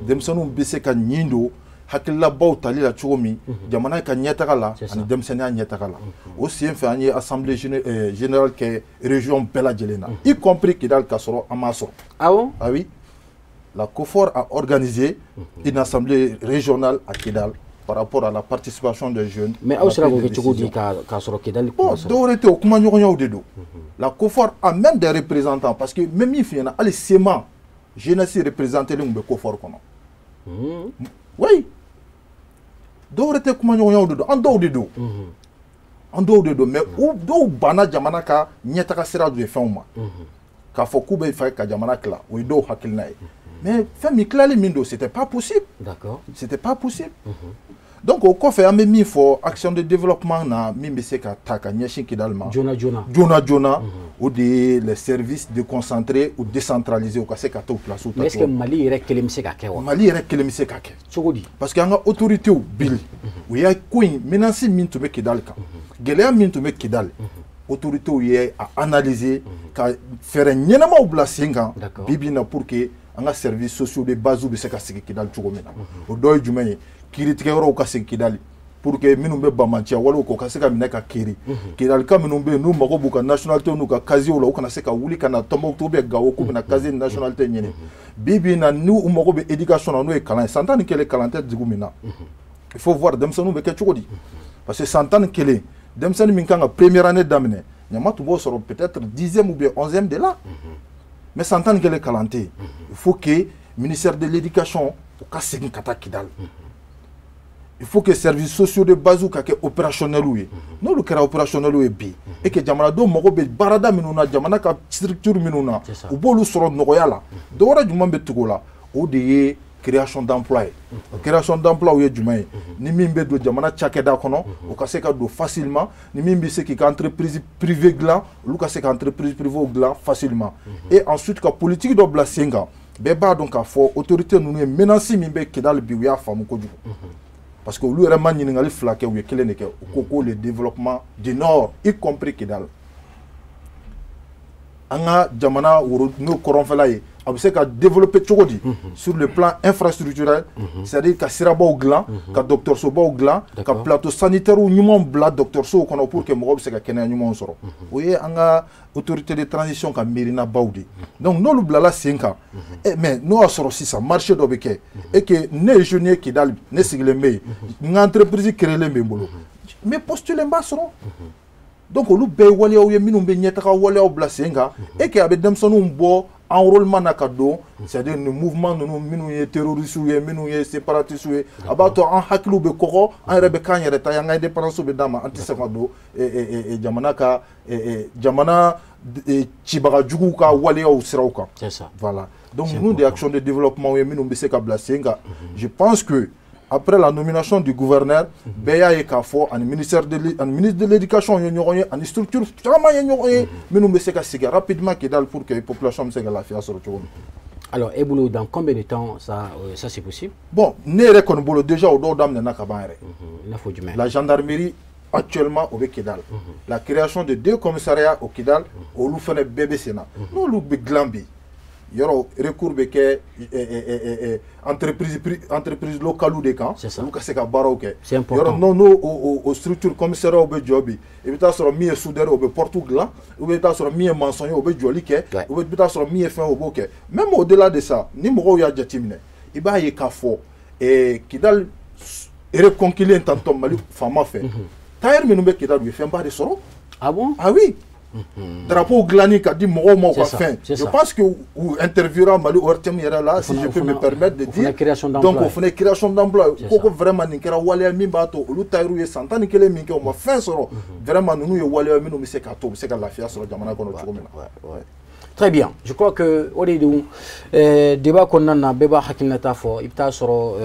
Denmisɛnninw bɛ se ka ɲin don hakililabaw tali la cogo min jamana ka ɲɛtaga la ani denmisɛnniya ɲɛtaga la. O sen fɛ an ye assemblée générale kɛ région bɛɛ lajɛlen na y compris Kidali k'a sɔrɔ an m'a sɔrɔ. Ah bon? Ah oui. La COFOR a organisé une assemblée régionale à Kidali par rapport à la participation des jeunes. Mais où sera votre Kidali bon, d'autres au kuma ɲɔgɔnyaw de don. La COFOR a même des représentants parce que même il fait allez SEMA jeunesse représenté le COFOR kono. Oui. D'autres kuma ɲɔgɔnyaw de don. An dɔw de don. An dɔw de don mais dɔw banna jamana ka ɲɛtaga sira de fɛnw ma. K'a fɔ k'u bɛ fɛ ka jamana kila o ye dɔw hakilina ye. Mais fɛn min kilali min don c'était pas possible. D'accord. C'était pas possible. Donc au kɔfɛ an bɛ min fɔ action de développement na min bɛ se ka ta ka ɲɛsin Kidali ma. Joona o de ye les services déconcentrés ou décentralisés o ka se ka t'o place ta. Mais est-ce que Mali yɛrɛ kelen bɛ se ka kɛ wa? Mali yɛrɛ kelen bɛ se ka kɛ. Cogo di? Parce que an ka autorités bili u y'a ko in menace min tun bɛ Kidali kan gɛlɛya min tun bɛ Kidali autorités ye a analyser ka fɛɛrɛ ɲɛnamaw bila sen kan bibi na pour que an ka services sociaux de base bɛ se ka sigi Kidali cogo min na. O dɔ ye jumɛn ye kiiritigɛyɔrɔw ka sigi Kidali pour que minnu bɛ Bamanciya wala ko ka se ka minɛ ka kiiri Kidalika minnu bɛ yen n'u mago b'u ka nationalité n'u ka casier la u kana se ka wuli ka na Tombouctou bɛ Gao k'u bɛna casier ni nationalité ɲini bibi na n'u mago bɛ éducation na n'o ye kalan ye san tan ni kelen kalan tɛ dugu min na il faut voir denmisɛnninw bɛ kɛ cogo di parce que san tan ni kelen denmisɛnnin min kan ka première année daminɛ ɲama tun b'o sɔrɔ peut-être 10e ou bien 11e de là mais san tan ni kelen kalan tɛ il faut que ministère de l'éducation u ka segin ka taa Kidali. Il faut que les services sociaux de base soient opérationnels. Nous, nous opérationnels et que jamanadenw mago bɛ baarada minnu na jamana ka structure minnu na u b'olu sɔrɔ nɔgɔya la dɔ wɛrɛ jumɛn bɛ tugu o la o de ye création d'emploi ye création d'emploi o ye jumɛn ye ni min bɛ don jamana cakɛda kɔnɔ o ka se ka don facilement ni min bɛ se k'i ka entreprise privée dilan olu ka se ka entreprise privée dilan facilement et ensuite ka politique dɔ bila sen kan bɛɛ b'a dɔn k'a fɔ autorité ninnu ye menace min bɛ Kidali bi u y'a faamu kojugu. Parce que nous avons ɲininkali fila kɛ u ye kelen de kɛ u ko le développement du nord y compris Kidali an ka jamana woro n'o kɔrɔnfɛla ye a bɛ se ka développer cogo di sur le plan infrastructurel c'est-à-dire ka sirabaw dilan ka dɔgɔtɔrɔsobaw dilan ka plateau sanitaire ɲumanw bila dɔgɔtɔrɔsow kɔnɔ pour que mɔgɔw bɛ se ka kɛnɛya ɲumanw sɔrɔ o ye an ka autorité de transition ka miirinabaw de donc n'olu bilala sen kan mais n'o y'a sɔrɔ sisan marché dɔ bɛ kɛ et que ne ye jeune ye Kidali ne sigilen bɛ yen n ka entreprise créelen bɛ n bolo mais postulen b'a sɔrɔ donc olu bɛɛ ye waleyaw ye minnu bɛ ɲɛtaga waleyaw bila sen kan et que a bɛ denmisɛnninw bɔ enrôlement na ka don c'est-à-dire ni mouvement ninnu minnu ye terroristes ye minnu ye séparatistes ye a b'a to an hakiliw bɛ kɔgɔ an yɛrɛ bɛ k'an yɛrɛ ta ye an ka indépendance bɛ d'a ma an tɛ se ka don jamana ka jamana cibagajuguw ka waleyaw siraw kan voilà donc nous des actions de développement ye minnu bɛ se ka bila sen kan je pense que après la nomination du gouverneur bɛɛ y'a ye k'a fɔ ani ministre de l'éducation ye ɲɔgɔn ye ani structure caman ye ɲɔgɔn ye minnu bɛ se ka sigi rapidement Kidali pour que la population bɛ se ka lafiya sɔrɔ cogo min. Alors Ebolo, dans combien de temps ça c'est possible? Bon ne yɛrɛ kɔni bolo déjà o dɔw daminɛna ka ban yɛrɛ. I n'a fɔ jumɛn? La gendarmerie actuellement au Kidali la création de 2 commissariats au Kidali olu fana bɛɛ bɛ sen na n'olu bɛ dilan bi yɔrɔ recours bɛ kɛ entreprise locale de kan olu ka se ka baaraw kɛ yɔrɔ n'o o structure commissariat bɛ jɔ bi i bɛ taa sɔrɔ min ye soudeur o bɛ porte dilan ou bien i bɛ taa sɔrɔ min ye maçon ye o bɛ jɔli kɛ ou bien i bɛ taa sɔrɔ min ye fɛn o b'o kɛ même au delà de ça ni mɔgɔw y'a jateminɛ i b'a ye k'a fɔ Kidali reconquilé tantôt Mali faama fɛ tailleur minnu bɛ Kidali u ye fɛnba de sɔrɔ. Ah bon? Ah oui. drapeau glani ka di mogo mo ka fin. Je pense que vous interviewera Mali ORTM yera là si je peux me permettre de dire. Donc on fait création d'emploi. Koko vraiment ni kera wale mi bato olu tayru ye santani kele mi ke o ma fin soro. Vraiment nous ye wale mi no mi se ka to se ka lafiya soro jamana kono chogomina. Très bien. Je crois que au début débat qu'on a beba hakilna tafo ibta soro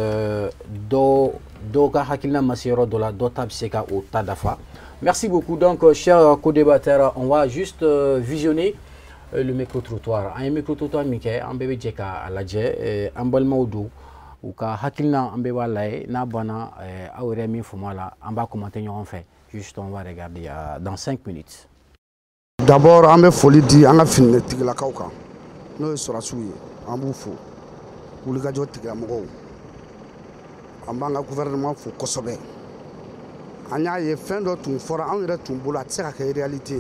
do ka hakilna masiro de la dotab seka au tadafa. Merci beaucoup. Donc chers co-débatteurs, on va juste visionner le micro-trottoir. Un micro-trottoir Mickey, un bébé Djeka à la dje, un bel maudou ou ka hakilna un bébé laé na bana auremi fumala on va commenter en fait. Juste on va regarder dans 5 minutes. D'abord, on a folie dit, on a fini de la cauca. Nous sommes sur un boufou. Ou le gadget de la moro. On a un gouvernement pour Kosovo. On a une fin de tout, for un retour, la terre qui est réalité.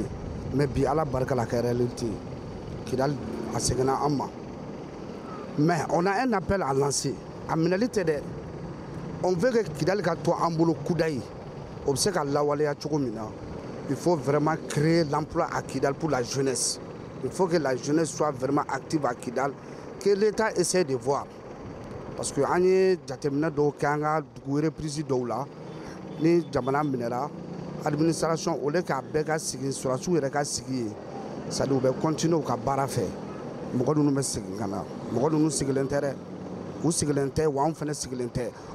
Mais bien à la barque la réalité. Qui a à Segana Amma. Mais on a un appel à lancer. À minalité de. On veut que Kidal Gato Ambulo Koudaï. Observe à la Walea Chokomina. Il faut vraiment créer l'emploi à Kidal pour la jeunesse. Il faut que la jeunesse soit vraiment active à Kidal, que l'État essaie de voir. Parce que Agne Jatemina do Kanga reprise d'Oula, ni Jamana Minera, administration au lieu qu'à Bega Sigi, sur la sous-Reka Sigi, ça doit continuer à Barafe.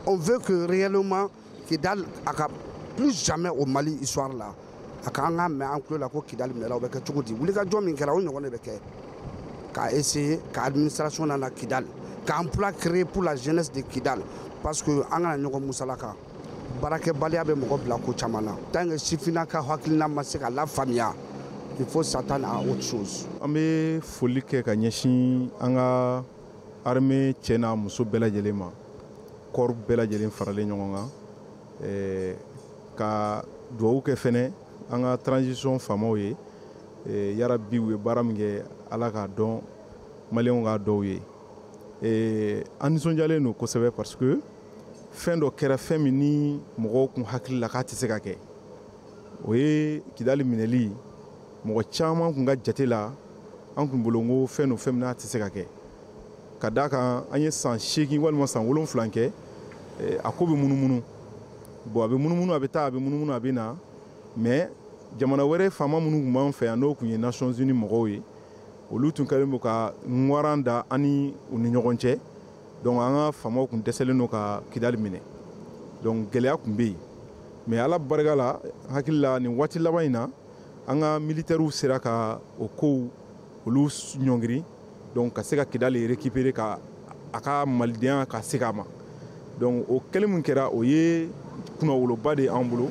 On veut que réellement Kidal a plus jamais au Mali histoire là. Akanga mais encore la Kidal Mera avec Chukudi. Vous les gars, Jomi Kara, on est avec qu'a essayé, qu'a administration dans la Kidal, qu'a emploi créé pour la jeunesse de Kidal. Parce que Anga Nyoko Moussalaka, Barake Baliabe Mokobla Kochamana, tant que Sifinaka Hakilina Maseka la famille, il faut s'attendre à autre chose. Amé Folike Kanyeshi, Anga armée Tchena Mousso Bela Jelema, Corps Bela Jelem Farale Nyonga, ka Douaouke Fene. Anga transition famoye yara biwe baramge alaka don malien ga doye anisonjale no ko sebe parce que fin do kera femini mo ko hakil la kati se kake oye kidali mineli mo chama ko ga jatela an kun bolongo feno femna ti se kake kadaka anye san sheki wal mo san wolon flanke akobe munumunu bo abe munumunu abeta abe munumunu abena mais jamana wɛrɛ fama minnu b'an fɛ yan n'o tun ye Nations Unies mɔgɔw ye olu tun kɛlen don ka ŋwaran da ani u ni ɲɔgɔn cɛ donc an ka famaw tun dɛsɛlen don ka Kidali minɛ donc gɛlɛya tun bɛ yen mais ala barika la hakili la nin waati laban in na an ka militaires sera ka o kow olu ɲɔngiri donc ka se ka Kidali récupérer ka a ka malidenya ka se k'a ma donc o kɛlen min kɛra o ye kunnawoloba de ye an bolo.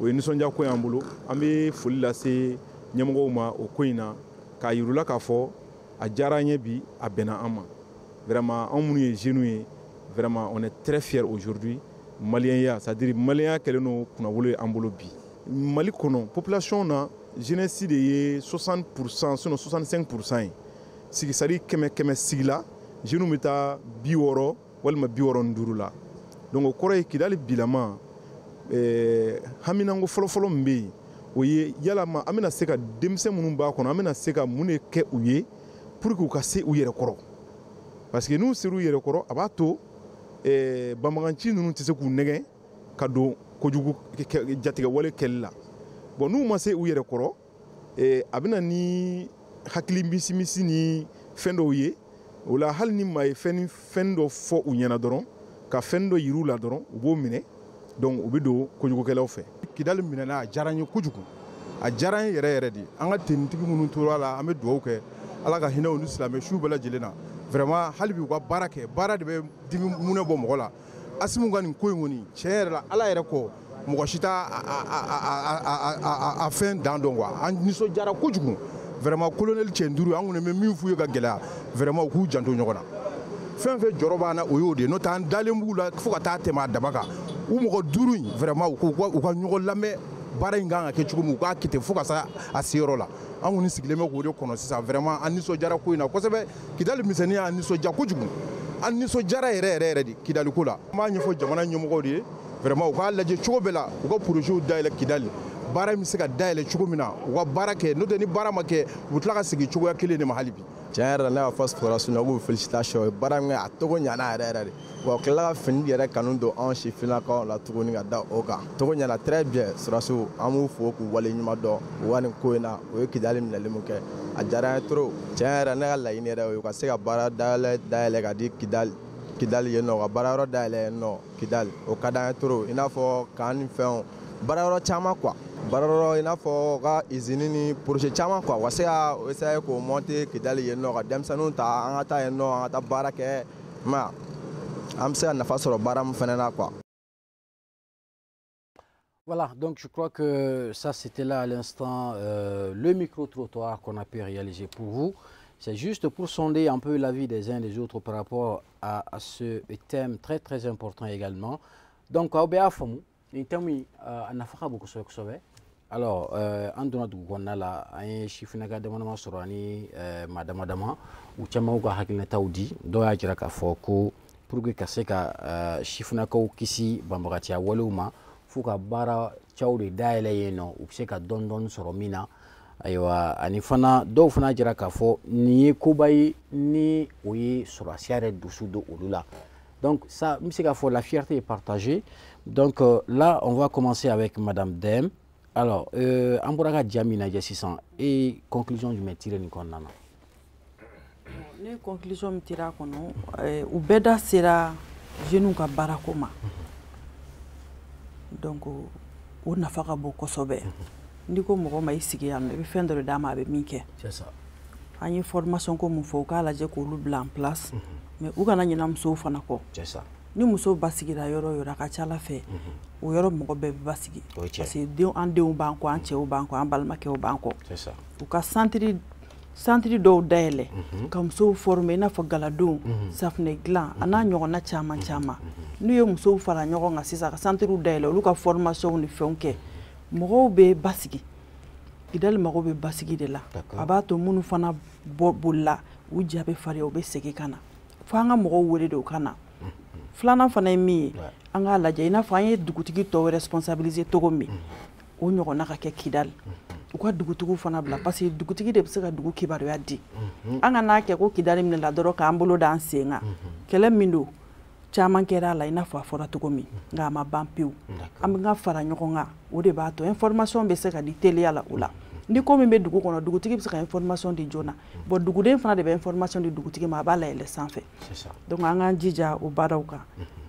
O ye nisɔndiya ko y'an bolo an bɛ foli lase ɲɛmɔgɔw ma o ko in na k'a yir'u k'a fɔ a diyara an ye bi a bɛnna an ma vraiment anw minnu ye jeunes ye vraiment on est très fiers aujourd'hui maliyɛnya c'est-à-dire maliyɛnya kɛlen don kunnawolo ye an bolo bi Mali kɔnɔ population na jeunesse de ye 60% sinon 65% ye sigi c'est-à-dire kɛmɛ sigi la jeunes bɛ taa 60 walima 65 la donc o kɔrɔ ye Kidali bilama haminango fɔlɔfɔlɔ min bɛ yen o ye yalama an bɛna se ka denmisɛn minnu b'a kɔnɔ an bɛna se ka mun de kɛ u ye pour que u ka se u yɛrɛ kɔrɔ parce que n'u sera u yɛrɛ kɔrɔ a b'a to banbaganci ninnu tɛ se k'u nɛgɛn ka don kojugu jatigɛwale kɛli la bon n'u ma se u yɛrɛ kɔrɔ a bɛna ni hakili misimisi ni fɛn dɔw ye o la hali ni maa ye fɛn dɔ fɔ u ɲɛna dɔrɔn ka fɛn dɔ yir'u la dɔrɔn u b'o minɛ donc u bɛ don kojugukɛlaw fɛ. Kidali minɛna a diyara n ye kojugu a diyara n ye yɛrɛ yɛrɛ de an ka tenitigi minnu tora la an bɛ dugawu kɛ ala ka hinɛ u ni silamɛ su bɛɛ lajɛlen na vraiment hali bi u ka baara kɛ baara de bɛ dimi munɛ bɔ mɔgɔ la Asimu ka nin ko in kɔni tiɲɛ yɛrɛ la ala yɛrɛ kɔ mɔgɔ si t'a a fɛn dan dɔn quoi an nisɔndiyara kojugu vraiment colonel cɛ 5 an kɔni bɛ min f'u ye ka gɛlɛya vraiment u k'u janto ɲɔgɔn na fɛn fɛn jɔrɔ b'an na o y'o de ye n'o tɛ an dalen b'u la fo ka taa tɛmɛ a daba kan u mɔgɔ 5 in vraiment u ka ɲɔgɔn lamɛn baara in kan ka kɛ cogo min u k'a kɛ ten fo ka se a seyɔrɔ la an kɔni sigilen bɛ k'o de kɔnɔ sisan vraiment an nisɔndiyara ko in na kosɛbɛ Kidali misɛnnin y'an nisɔndiya kojugu an nisɔndiyara yɛrɛ yɛrɛ de Kidali ko la an b'a ɲɛfɔ jamana ɲɛmɔgɔw de ye vraiment u k'a lajɛ cogo bɛɛ la u ka projet dayɛlɛ Kidali baara min se ka dayɛlɛ cogo min na u ka baara kɛ n'o tɛ ni baara ma kɛ u bɛ tila ka segin cogoya kelen de ma hali bi. Tiɲɛ yɛrɛ la ne ka fɔ sɔrɔdasiw ɲɛna k'u félicitation ye baara min kɛ a tɔgɔ ɲana yɛrɛ yɛrɛ de wa u tilala ka fini yɛrɛ kanu don anw sifinnakaw la tuguni ka da o kan tɔgɔ ɲana très bien sɔrɔdasiw an b'u fo k'u waleɲuman dɔn u ka nin ko in na o ye Kidali minɛli min kɛ a diyara n ye trop tiɲɛ yɛrɛ ne ka laɲini yɛrɛ o ye u ka se ka baara dayɛlɛ ka di Kidali yen nɔ ka baara yɔrɔ dayɛlɛ yen nɔ Kidali o ka d'an ye trop i n'a fɔ kan ni fɛnw baara yɔrɔ caman quoi baara yɔrɔ i n'a fɔ ka usine ni projet caman quoi wa se ka essayer k'o monter Kidali yen nɔ ka denmisɛnninw ta an ka taa yen nɔ an ka taa baara kɛ mais an bɛ se ka nafa sɔrɔ baara min fɛnɛ na quoi. Voilà, donc je crois que ça c'était là à l'instant le micro-trottoir qu'on a pu réaliser pour vous. C'est juste pour sonder un peu l'avis des uns et des autres par rapport à ce thème très très important également. Donc, au Béafamu, il y a beaucoup de choses. Alors, en donnant du Gonala, un chiffre de Sorani, Madame, ou Chamauga Hakineta Oudi, Doya Jiraka Foko, pour que Kaseka, Chifunako Kisi, Bambaratia, Waluma, Fuka Bara, Chauri, Daeleno, ou Seka Dondon Soromina. Aywa ani fana dɔw fana jira k'a fɔ nin ye koba ye ni o ye sɔrɔsiya yɛrɛ dusu don olu la. Donc ça, n bɛ se k'a fɔ la fierté est partagée. Donc là on va commencer avec Madame Dème. Alors an bɔra ka ja min lajɛ sisan et conclusion jumɛn tiré nin kɔnɔna na. Ne conclusion min tira kɔnɔ u bɛɛ da sera jeunes ka baarako ma. Donc o nafa ka bon kosɛbɛ. Ndi ko mɔgɔ ma i sigi yan nɔ i bɛ fɛn dɔ de d'a ma a bɛ min kɛ. C'est ça. An ye formation ko mun fɔ u k'a lajɛ k'olu bila en place. Mais u kana ɲinɛ musow fana kɔ. C'est ça. Ni muso basigira yɔrɔ o yɔrɔ a ka ca Ala fɛ o yɔrɔ mɔgɔ bɛɛ bɛ basigi. Parce que an denw b'an kɔ an cɛw b'an kɔ an balimakɛw b'an kɔ. C'est ça. U ka centre dɔw dayɛlɛ ka musow former i n'a fɔ galadonw safunɛ dilan a n'a ɲɔgɔnna caman caman. N'u ye musow fara ɲɔgɔn kan sisan ka centrew dayɛlɛ olu ka formation ni fɛnw kɛ. Mɔgɔw bɛ basigi Kidali mɔgɔw bɛ basigi de la a b'a to minnu fana bolila u ja bɛ farinya u bɛ segin ka na fo an ka mɔgɔw wele de u ka na filanan fana ye min ye an k'a lajɛ i n'a fɔ an ye dugutigi tɔw responsabiliser cogo min o ɲɔgɔnna ka kɛ Kidali u ka dugutigiw fana bila parce que dugutigi de bɛ se ka dugu kibaruya di an ka n'a kɛ ko Kidali minɛla dɔrɔn k'an bolo da an sen kan kɛlɛ min don caman kɛra a la i n'a fɔ a fɔra cogo min nka a ma ban pewu an bɛ ka fara ɲɔgɔn kan o de b'a to information bɛ se ka di teliya la o la ni ko min bɛ dugu kɔnɔ dugutigi bɛ se ka information di joona bon duguden fana de bɛ information di dugutigi ma a b'a layɛlɛ sanfɛ donc an k'an jija o baaraw kan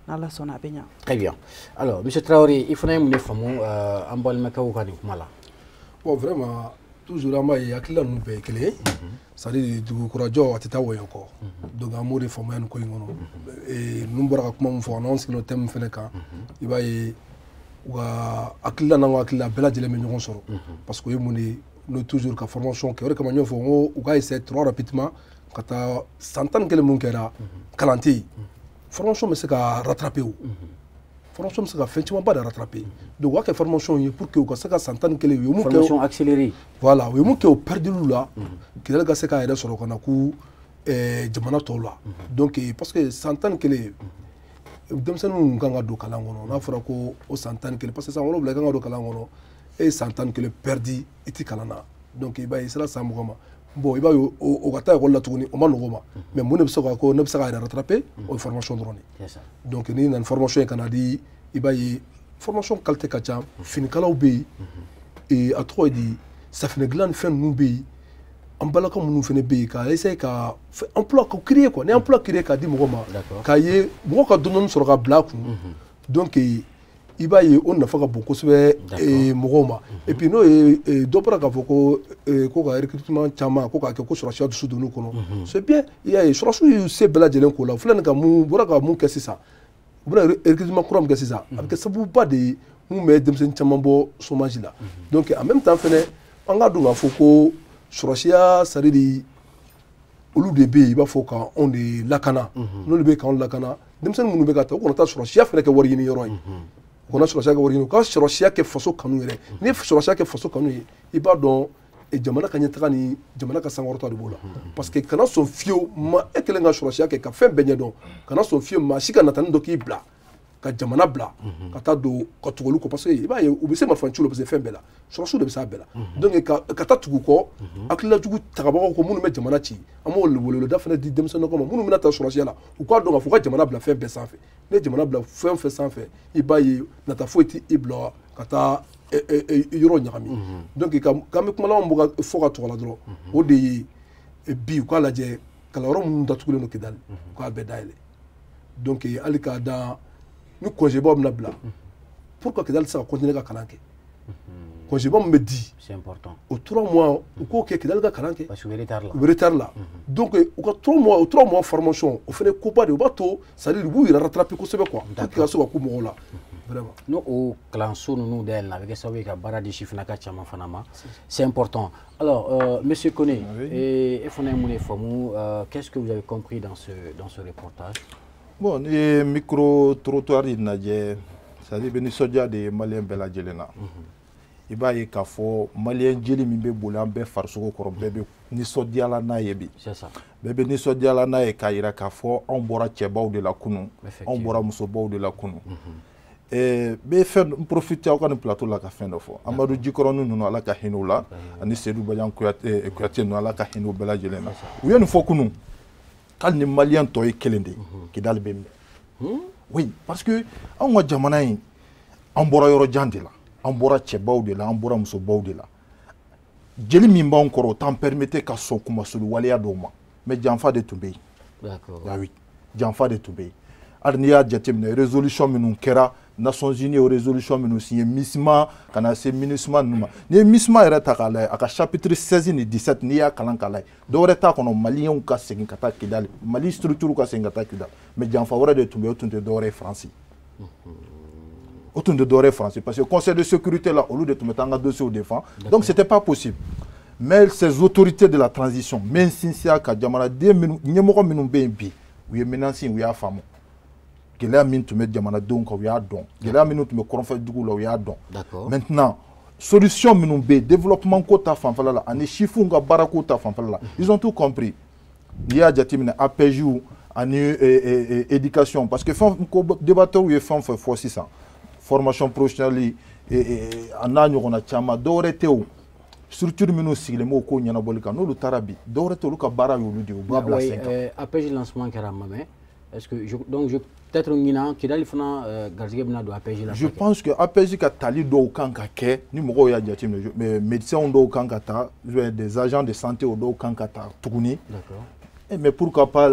n'Ala sɔnna a bɛ ɲa. Très bien. Alors monsieur Traoré i fana ye mun de faamu an balimakɛw ka nin kuma la. Bon vraiment toujours an b'a ye hakilila ninnu bɛɛ ye kelen ye c'est à dire dugukurajɔ a tɛ taa wɔyɔ kɔ donc an b'o de faamuya nin ko in kɔnɔ ninnu bɔra ka kuma min fɔ n'anw sigira o thème fɛnɛ kan i b'a ye u ka hakilila n'an ka hakilila bɛɛ lajɛlen bɛ ɲɔgɔn sɔrɔ parce que o ye mun de ye n'o toujours ka formation kɛ o de kama n y'o fɔ n ko u ka essayer très rapidement ka taa san 11 mun kɛra kalan tɛ yen formation bɛ se ka rattraper o formation bɛ se ka fɛn camanba de rattraper donc u b'a kɛ formation ye pour que u ka se ka san 11 u ye mun kɛ formation accélérée voilà u ye mun kɛ o perdiliw la Kidali ka se k'a yɛrɛ sɔrɔ ka na ku jamana tɔw la donc parce que san 11 denmisɛnninw kan ka don kalan kɔnɔ n'a fɔra ko o san 11 parce que san 7 i kan ka don kalan kɔnɔ e ye san 11 perdi i tɛ kalan na donc i b'a ye i sera san 20 ma bon i b'a ye o ka taa ekɔli la tuguni o ma nɔgɔ ma mais mun de bɛ se ka ko ne bɛ se k'a yɛrɛ rattraper o ye formation dɔrɔn de donc n'i nana formation ye ka na di i b'a ye formation qualité ka ca finikalaw bɛ yen a tɔgɔ ye di safunɛ dilan ni fɛn ninnu bɛ yen an balaka minnu fana bɛ yen ka essayer ka emploi ka créer quoi ni emploi créer ka di mɔgɔ ma k'a ye mɔgɔ ka dɔnni sɔrɔ ka bila a kun donc i b'a ye o nafa ka bon kosɛbɛ mɔgɔw ma et puis n'o ye dɔ bɔra k'a fɔ ko ka recrutement caman ko k'a kɛ ko sɔrɔsiya dusu donn'u kɔnɔ c'est bien i y'a ye sɔrɔsiw y'u se bɛɛ lajɛlen k'o la u filɛ nin ka mun bɔra ka mun kɛ sisan u bɛna recrutement kura min kɛ sisan a bɛ kɛ sababuba de ye mun bɛ denmisɛnnin caman bɔ chômage la donc en même temps fɛnɛ an k'a dɔn k'a fɔ ko sɔrɔsiya c'est à dire olu de bɛ yen i b'a fɔ k'anw de lakana n'olu bɛ k'anw lakana denmisɛnnin minnu bɛ ka taa u kana taa sɔrɔsiya fɛnɛ kɛ wari ɲini yɔrɔ ye u kana sɔrɔsiya kɛ wari ɲini u ka sɔrɔsiya kɛ faso kanu yɛrɛ n'i ye sɔrɔsiya kɛ faso kanu ye i b'a dɔn jamana ka ɲɛtaga ni jamana ka sankɔrɔta de b'o la parce que kana sɔn fiyewu ma e kelen ka sɔrɔsiya kɛ ka fɛn bɛɛ ɲɛdɔn kana sɔn fiyewu maa si ka natani dɔ k'i bila ka jamana bila ka taa don ka tugolu kɔ parce que i b'a ye u bɛ se marifanci la parce que fɛn bɛɛ la sɔrɔsiw de bɛ se a bɛɛ la donc ka taa tugu kɔ hakililajugu tagabagaw kɔ minnu bɛ jamana ci an b'o weleweleda fana di denmisɛnninw ma minnu bɛna taa sɔrɔsiya la u k'a dɔn k'a fɔ ka jamana bila fɛn bɛɛ sanfɛ ne ye jamana bila fɛn fɛn sanfɛ i b'a ye nata foyi tɛ i bila ka taa yɔrɔ ɲagami donc k'an bɛ kuma laban min fɔ ka tɔgɔ la dɔrɔn o de ye bi u k'a lajɛ kalanyɔrɔ minnu datugulen don Kidali u k'a bɛɛ dayɛlɛ donc hali k'a da ni congé baw bɛna bila pour que Kidali se ka continuer ka kalan kɛ congé baw min bɛ di c'est important o 3 mois u k'o kɛ Kidali ka kalan kɛ parce que u bɛ retard la donc u ka 3 mois formation o fana koba de o b'a to c'est à dire u b'u yɛrɛ rattraper kosɛbɛ quoi pour que ka se ka ku mɔgɔw la vraiment no o kalanso ninnu dayɛlɛ a bɛ kɛ sababu ye ka baara di sifinnaka caman fana ma c'est important alors monsieur Koné e fana ye mun de faamu qu'est-ce que vous avez compris dans ce reportage? Bon, ni micro trottoir in lajɛ c'est-à-dire bɛ nisɔndiya de ye maliyɛn bɛɛ lajɛlen na i b'a ye k'a fɔ maliyɛn jeli min bɛ boli an bɛɛ farisogo kɔrɔ bɛɛ bɛ nisɔndiyala n'a ye bi bɛɛ bɛ nisɔndiyala n'a ye k'a jira k'a fɔ anw bɔra cɛbaw de la kunun anw bɔra musobaw de la kunun bɛ fɛn profite aw ka nin plateau la ka fɛn dɔ fɔ Amadu Jikɔrɔni ninnu ala ka hinɛ u la ani Seydou Badian Kuyate ninnu ala ka hinɛ u bɛɛ lajɛlen na u ye nin fɔ kunun k'ali ni maliyɛn tɔ ye kelen de Kidali bɛ minɛ oui parce que anw ka jamana in an bɔra yɔrɔ jan de la an bɔra cɛbaw de la an bɔra musobaw de la jeli min b'anw kɔrɔ o t'an permettre ka sɔn kumasuli waleya dɔw ma mais janfa de tun bɛ yen oui janfa de tun bɛ yen hali n'i y'a jateminɛ résolution minnu kɛra Nations Unies o résolution minnu signé MISMA ka na se MINUSMA ninnu ma n'i ye MISMA yɛrɛ ta k'a lajɛ a ka chapitre 16 ni 17 n'i y'a kalan k'a lajɛ dɔwɛrɛ t'a kɔnɔ maliyɛnw ka segin ka taa Kidali Mali structure ka segin ka taa Kidali mais janfa wɛrɛ de tun bɛ yen o tun tɛ dɔwɛrɛ ye Faransi o tun tɛ dɔwɛrɛ ye Faransi parce que conseil de sécurité la olu de tun bɛ taa an ka dossier défend donc c'était pas possible mais ces autorités de la transition même sinsiya ka jamanaden minnu ɲɛmɔgɔ minnu bɛ yen bi u ye menace u y'a faamu gɛlɛya min tun bɛ jamanadenw kan u y'a dɔn gɛlɛya minnu tun bɛ kɔrɔnfɛduguw la u y'a dɔn maintenant solution minnu bɛ yen développement ko ta fanfɛla la ani chifuw ka baara ko ta fanfɛla la ils ont tout compris n'i y'a jateminɛ APJ ani éducation parce que fɛn ko débatteurs ye fɛn o fɛn fɔ sisan formation professionnelle a n'a ɲɔgɔnna caman dɔwɛrɛ tɛ o structure minnu sigilen b'o ko ɲɛnabɔli kan n'olu taara bi dɔwɛrɛ tɛ olu ka baara y'olu de ye u b'a bila sen kan APJ lancement kɛra mamɛ est-ce que donc peut-être ɲinan Kidali fana garizigɛ bɛna don APJ la je pense que APJ ka tali dɔw kan ka kɛ ni mɔgɔw y'a jateminɛ médecins dɔw kan ka taa des agents de santé o dɔw kan ka taa tuguni mais pourquoi pas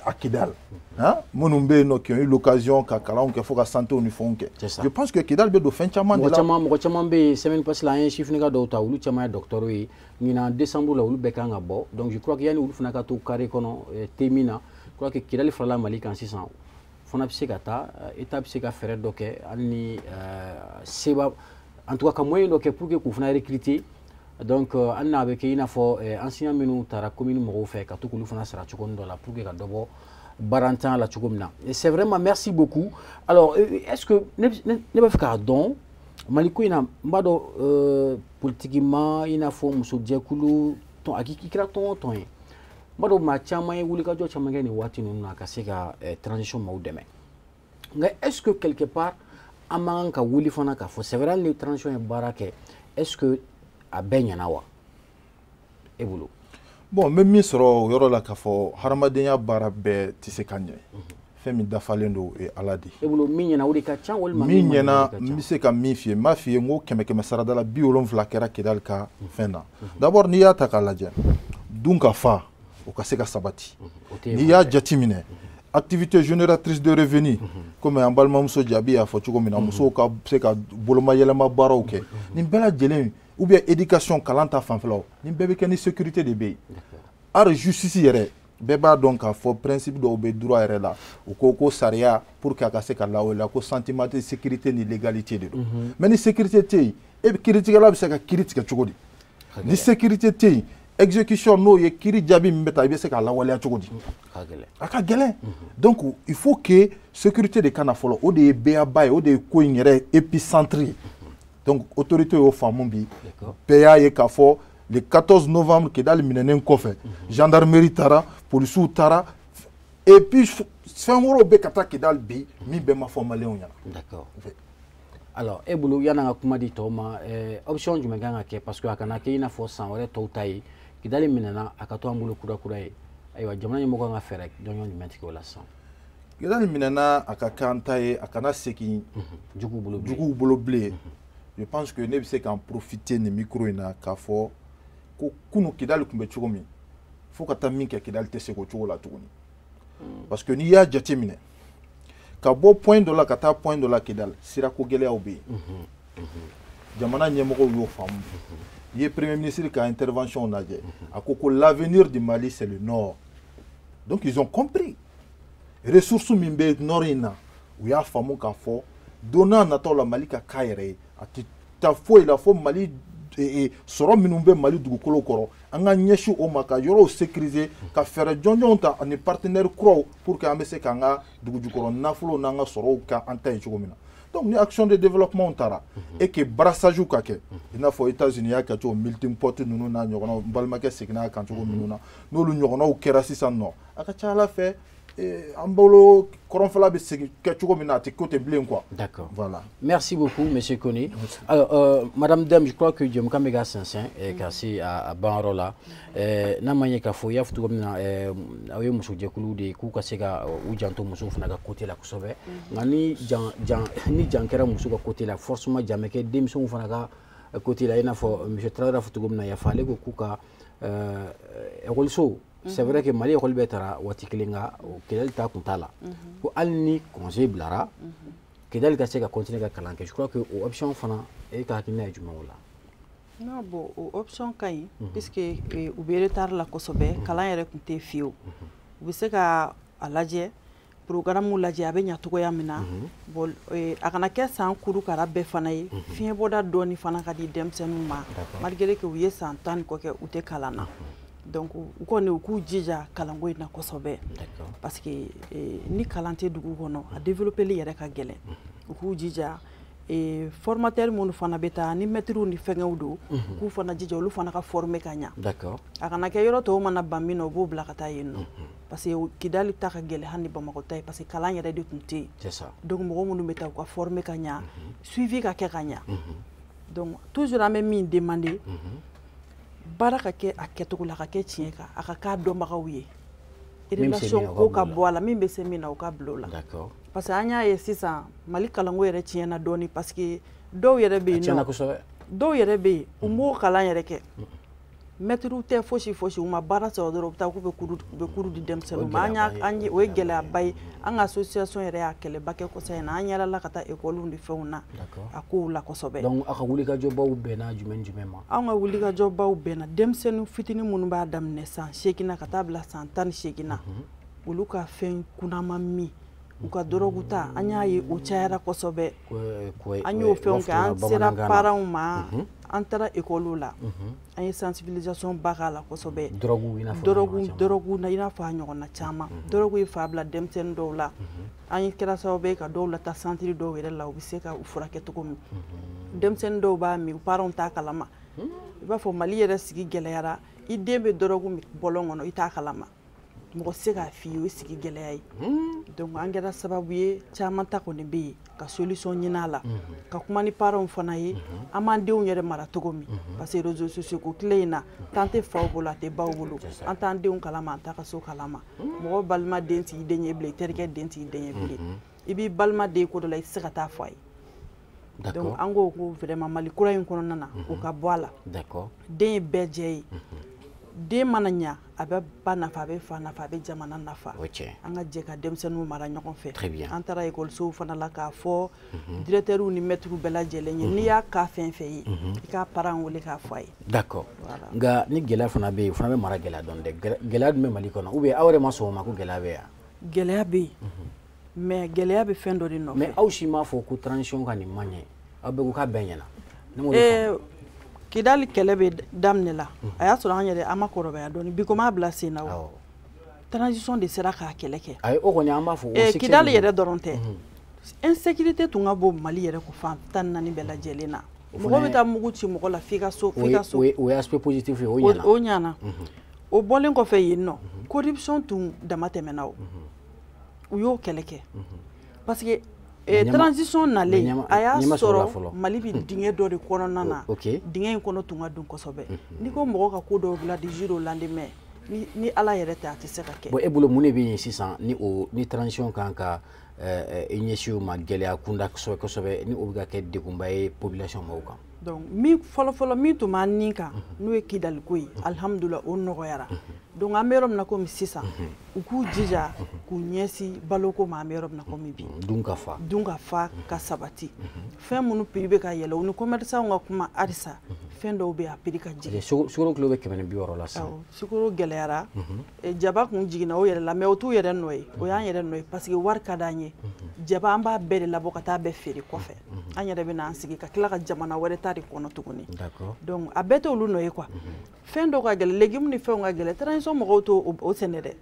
à Kidali minnu bɛ yen nɔ qui ont eu l'occasion ka kalanw kɛ fo ka santé ni fɛnw kɛ je pense que Kidali bɛ don fɛn caman de la mɔgɔ caman bɛ yen semaine passée la an ye sifinnaka dɔw ta olu caman ye docteur ye ɲinan décembre la olu bɛɛ kan ka bɔ donc je crois que yanni olu fana ka to carré kɔnɔ temi na je crois que Kidali farala Mali kan sisan fana bɛ se ka taa état bɛ se ka fɛɛrɛ dɔ kɛ hali ni seba en tout cas ka moyen dɔ kɛ pour que k'u fana recruter donc hali n'a bɛ kɛ i n'a fɔ enseignant minnu taara commune mɔgɔw fɛ ka to k'olu fana sara cogonin dɔ la pour que ka dɔ bɔ barantan la cogo min na et c'est vraiment merci beaucoup alors est-ce que ne bɛ fɛ k'a dɔn Mali ko in na n b'a dɔn politiquement i n'a fɔ musojɛkulu tɔn a k'i kɛra tɔn o tɔn ye. Mado ma caman ye wulikajɔ caman kɛ nin waati ninnu na ka se ka transition maaw dɛmɛ nka est-ce que quelque part an man kan ka wuli fana k'a fɔ c'est vrai ni transition ye baara kɛ est-ce que a bɛɛ ɲɛna wa e bolo bon n bɛ min sɔrɔ o yɔrɔ la k'a fɔ hadamadenya baara bɛɛ tɛ se ka ɲɛ fɛn min dafalen don o ye Ala de e bolo min ɲɛna o de ka ca walima min ɲɛna n bɛ se ka min f'i ye n b'a f'i ye n ko 100 sarada la 70 kɛra Kidali ka fɛn na d'abord n'i y'a ta k'a lajɛ dun ka fa o ka se ka sabati n'i y'a jateminɛ activité génératrice de revenu comme an balimamuso Jaabi y'a fɔ cogo min na musow ka se ka bolomayɛlɛma baaraw kɛ nin bɛɛ lajɛlen ou bien éducation kalan ta fanfɛlaw nin bɛɛ bɛ kɛ ni sécurité de bɛ yen hali justice yɛrɛ bɛɛ b'a dɔn k'a fɔ principe dɔw bɛ droit yɛrɛ la u ko sariya pour que a ka se ka lawaleya ko sentiment de sécurité ni légalité de don mais ni sécurité tɛ yen e bɛ kiiritigɛla bɛ se ka kiiri tigɛ cogo di ni sécurité tɛ yen exécution n'o ye kiiri jaabi min bɛ taa i bɛ se k'a lawaleya cogo di a ka gɛlɛn donc il faut que sécurité de kana fɔlɔ o de ye bɛɛba ye o de ye ko in yɛrɛ épicentre ye donc autorité y'o faamu bi bɛɛ y'a ye k'a fɔ le 14 novembre Kidali minɛnen kɔfɛ gendarmerie taara policiers taara et puis fɛn wɛrɛw bɛ ka taa Kidal bi min bɛɛ ma fɔ maliyɛnw ɲɛna. D'accord. Alors e bolo yana ka kuma di tɔw ma option jumɛn kan ka kɛ parce que a kana kɛ i n'a fɔ san wɛrɛ tɔw ta ye Kidali minɛna a ka to an bolo kura ye ayiwa jamana ɲɛmɔgɔ kan ka fɛɛrɛ jɔnjɔn jumɛn tigɛ o la sisan. Kidali minɛna a ka kɛ an ta ye a kana segin juguw bolo bilen. Je pense que ne bɛ se k'an profiter nin micro in na k'a fɔ ko kunu Kidali tun bɛ cogo min fo ka taa min kɛ Kidali tɛ se k'o cogo la tuguni. Parce que n'i y'a jate minɛ ka bɔ point dɔ la ka taa point dɔ la Kidali sirako gɛlɛyaw bɛ yen. Jamana ɲɛmɔgɔw y'o faamu. I ye premier ministre ka intervention lajɛ a ko ko l'avenir du Mali c'est le nord. Donc ils ont compris. Ressources min bɛ nord in na u y'a faamu k'a fɔ don n'a nataw la Mali ka k'a yɛrɛ ye a tɛ taa foyi la fo Mali sɔrɔ minnu bɛ Mali dugukolo kɔrɔ an ka ɲɛsin o ma ka yɔrɔw sécuriser ka fɛɛrɛ jɔnjɔnw ta ani partenaires kuraw pour que an bɛ se k'an ka dugujukɔrɔ nafolo n'an ka sɔrɔw ka an ta ye cogo min na. Donc ni action de développement taara et que brassage ka kɛ i n'a fɔ États-Unis y'a kɛ cogo melting pot ninnu n'a ɲɔgɔnnaw n balimakɛ seginna a kan cogo minnu na n'olu ɲɔgɔnnaw kɛra sisan nɔ a ka ca Ala fɛ an bolo kɔrɔnfɛla bɛ segin kɛ cogo min na a tɛ ko tɛ bilen quoi. D'accord. Voilà. Merci beaucoup monsieur Kone. Alors madame Dème, je crois que jɛmukan bɛ ka sɛnsɛn ka se a banyɔrɔ la n'a ma ɲɛ k'a fɔ i y'a fɔ cogo min na aw ye musojɛkulu de ye k'u ka se ka u janto musow fana ka côté la kosɛbɛ nka ni jan kɛra muso ka côté la forcément jan bɛ kɛ denmisɛnw fana ka côté la i n'a fɔ monsieur Traoré y'a fɔ cogo min na yafa ale ko k'u ka ekɔliso c'est vrai que Mali école bɛ taara waati kelen nka Kidali ta kun t'a la ko hali ni conseil bilara Kidali ka se ka continuer ka kalan kɛ je crois que o option fana e ka hakilina ye jumɛn o la. Non bon o option ka ɲi puisque u bɛ retard la kosɛbɛ kalan yɛrɛ tun tɛ fiyewu u bɛ se ka a lajɛ programme lajɛ a bɛ ɲɛ cogoya min na bon a kana kɛ san kurukara bɛɛ fana ye fiɲɛ bɔda dɔɔni fana ka di denmisɛnninw ma malgré que u ye san 10 ni kɔ kɛ u tɛ kalan na. Donc u kɔni u k'u jija kalanko in na kosɛbɛ parce que ni kalan tɛ dugu kɔnɔ a développeli yɛrɛ ka gɛlɛn u k'u jija formateur minnu fana bɛ taa ni maîtres ni fɛngɛw don k'u fana jija olu fana ka former ka ɲa a kana kɛ yɔrɔ tɔw mana ban min na u b'o bila ka taa yen nɔ parce que Kidali ta ka gɛlɛn hali ni Bamakɔ ta ye parce que kalan yɛrɛ de tun tɛ yen donc mɔgɔ minnu bɛ taa u ka former ka ɲa suivi ka kɛ ka ɲa donc toujours an bɛ min demander baara ka kɛ a kɛcogo la a ka kɛ tiɲɛ kan a ka k'a dɔnbagaw ye relation ko ka bɔ a la min bɛ se min na o ka bila o la parce que an y'a ye sisan Mali kalanko yɛrɛ tiɲɛna dɔɔni parce que dɔw yɛrɛ bɛ yen nɔ dɔw yɛrɛ bɛ yen u m'o kalan yɛrɛ kɛ maîtres tɛ fosi u ma baara sɔrɔ dɔrɔn u bɛ taa k'u bɛ cours di denmisɛnninw ma o ye gɛlɛyaba ye an ka association yɛrɛ y'a kɛlɛba kɛ kɔsɛbɛ in na an yala ka taa école ni fɛnw na a kow la kosɛbɛ. Donc a ka wulikajɔbaw bɛnna jumɛn ma. An ka wulikajɔbaw bɛnna denmisɛnnin fitinin minnu b'a daminɛ san 8 na ka taa bila san 18 na olu ka fɛn kunnama min u ka drogue ta an y'a ye o cayara kosɛbɛ an y'o fɛnw kɛ an sera parents ma an taara école la an ye sensibilisation ba k'a la kosɛbɛ drogue na i n'a fɔ a ɲɔgɔnna caman drogue ye fa bila denmisɛnnin dɔw la an ye kɛra sababu ye ka dɔw lata centre dɔw yɛrɛ la u bɛ se ka u furakɛ cogo min denmisɛnnin dɔw b'a min u parents t'a kalama i b'a fɔ Mali yɛrɛ sigi gɛlɛyara i den bɛ drogue min bɔlɔn kɔnɔ i t'a kalama mɔgɔ se k'a f'i ye o ye sigi gɛlɛya ye donc an kɛra sababu ye caman ta kɔni bɛ yen ka solution ɲini a la ka kuma ni parents fana ye an b'an denw yɛrɛ mara cogo min parce que réseaux sociaux ko tile in na temps tɛ faw bolo a tɛ baw bolo an t'an denw kalama an t'a ka so kalama mɔgɔ balima den t'i den ye bilen i terikɛ den t'i den ye bilen i b'i balima den ko dɔ la i tɛ se ka taa fɔ a ye donc an ko vraiment Mali kura in kɔnɔna na o ka bɔ a la den ye bɛɛ jɛ ye den mana ɲa a bɛ ba nafa a bɛ fa nafa a bɛ jamana nafa an ka jɛ ka denmisɛnninw mara ɲɔgɔn fɛ an taara ekɔlisow fana la k'a fɔ directeurs ni maîtres bɛɛ lajɛlen ye n'i y'a ka fɛn fɛn ye i ka parents wele k'a fɔ a ye. D'accord nka ni gɛlɛya fana bɛ yen o fana bɛ mara gɛlɛya dɔn dɛ gɛlɛya dun bɛ Mali kɔnɔ ou bien aw yɛrɛ ma sɔn o ma ko gɛlɛya bɛ yan. Gɛlɛya bɛ yen mais gɛlɛya bɛ fɛn dɔ de nɔfɛ. mais aw si m'a fɔ ko transition ka nin ma ɲɛ aw bɛɛ ko k'a bɛɛ ɲɛna. Kidali kɛlɛ bɛ daminɛ la a y'a sɔrɔ an yɛrɛ an ma kɔrɔbaya dɔɔni bi ko m'a bila sen na o transition de sera k'a kɛlɛ kɛ. ayi o kɔni an b'a fɔ. Kidali yɛrɛ dɔrɔn tɛ insécurité tun ka bɔ Mali yɛrɛ ko fan 14 bɛɛ lajɛlen na mɔgɔ bɛ taa mugu ci mɔgɔ la f'i ka so o ye aspect positif ye o ɲɛna o ɲɛna o bɔlen kɔfɛ yen nɔ corruption tun dama tɛmɛna o u y'o kɛlɛ kɛ parce que transition nalen a y'a sɔrɔ Mali bɛ dingɛ dɔ de kɔnɔna na dingɛ in kɔnɔ tun ka don kosɛbɛ n'i ko mɔgɔ ka ko dɔw dilan du jour au lendemain ni Ala yɛrɛ tɛ a tɛ se ka kɛ. Bon e bolo mun de bɛ yen sisan ni transition kan ka ɲɛsin o ma gɛlɛya kunda kosɛbɛ kosɛbɛ ni o bɛ ka kɛ degunba ye population mɔgɔw kan. Donc min fɔlɔ min tun b'an nin kan n'o ye Kidali ko ye alhamdulillah o nɔgɔyara donc an bɛ yɔrɔ min na komi sisan u k'u jija k'u ɲɛsin baloko ma an bɛ yɔrɔ min na komi bi dun ka fa ka sabati fɛn minnu prix bɛ ka yɛlɛ u ni commerçants ka kuma halisa fɛn dɔw bɛ a prix ka jigin sukaro kilo bɛ 160 la sisan sukaro gɛlɛyara jaba kun jiginna o yɛrɛ la mais o t'u yɛrɛ nɔ ye o y'an yɛrɛ nɔ ye parce que wari ka d'an ye jaba an b'a bɛɛ de labɔ ka taa bɛɛ feere kɔfɛ an yɛrɛ bɛ n'an sigi ka tila ka jamana wɛrɛ ta de kɔnɔ tuguni donc a bɛɛ t'olu nɔ ye quoi fɛn dɔw ka gɛlɛ légumes ni fɛnw ka gɛlɛ transition mɔgɔw t'o sɛnɛ dɛ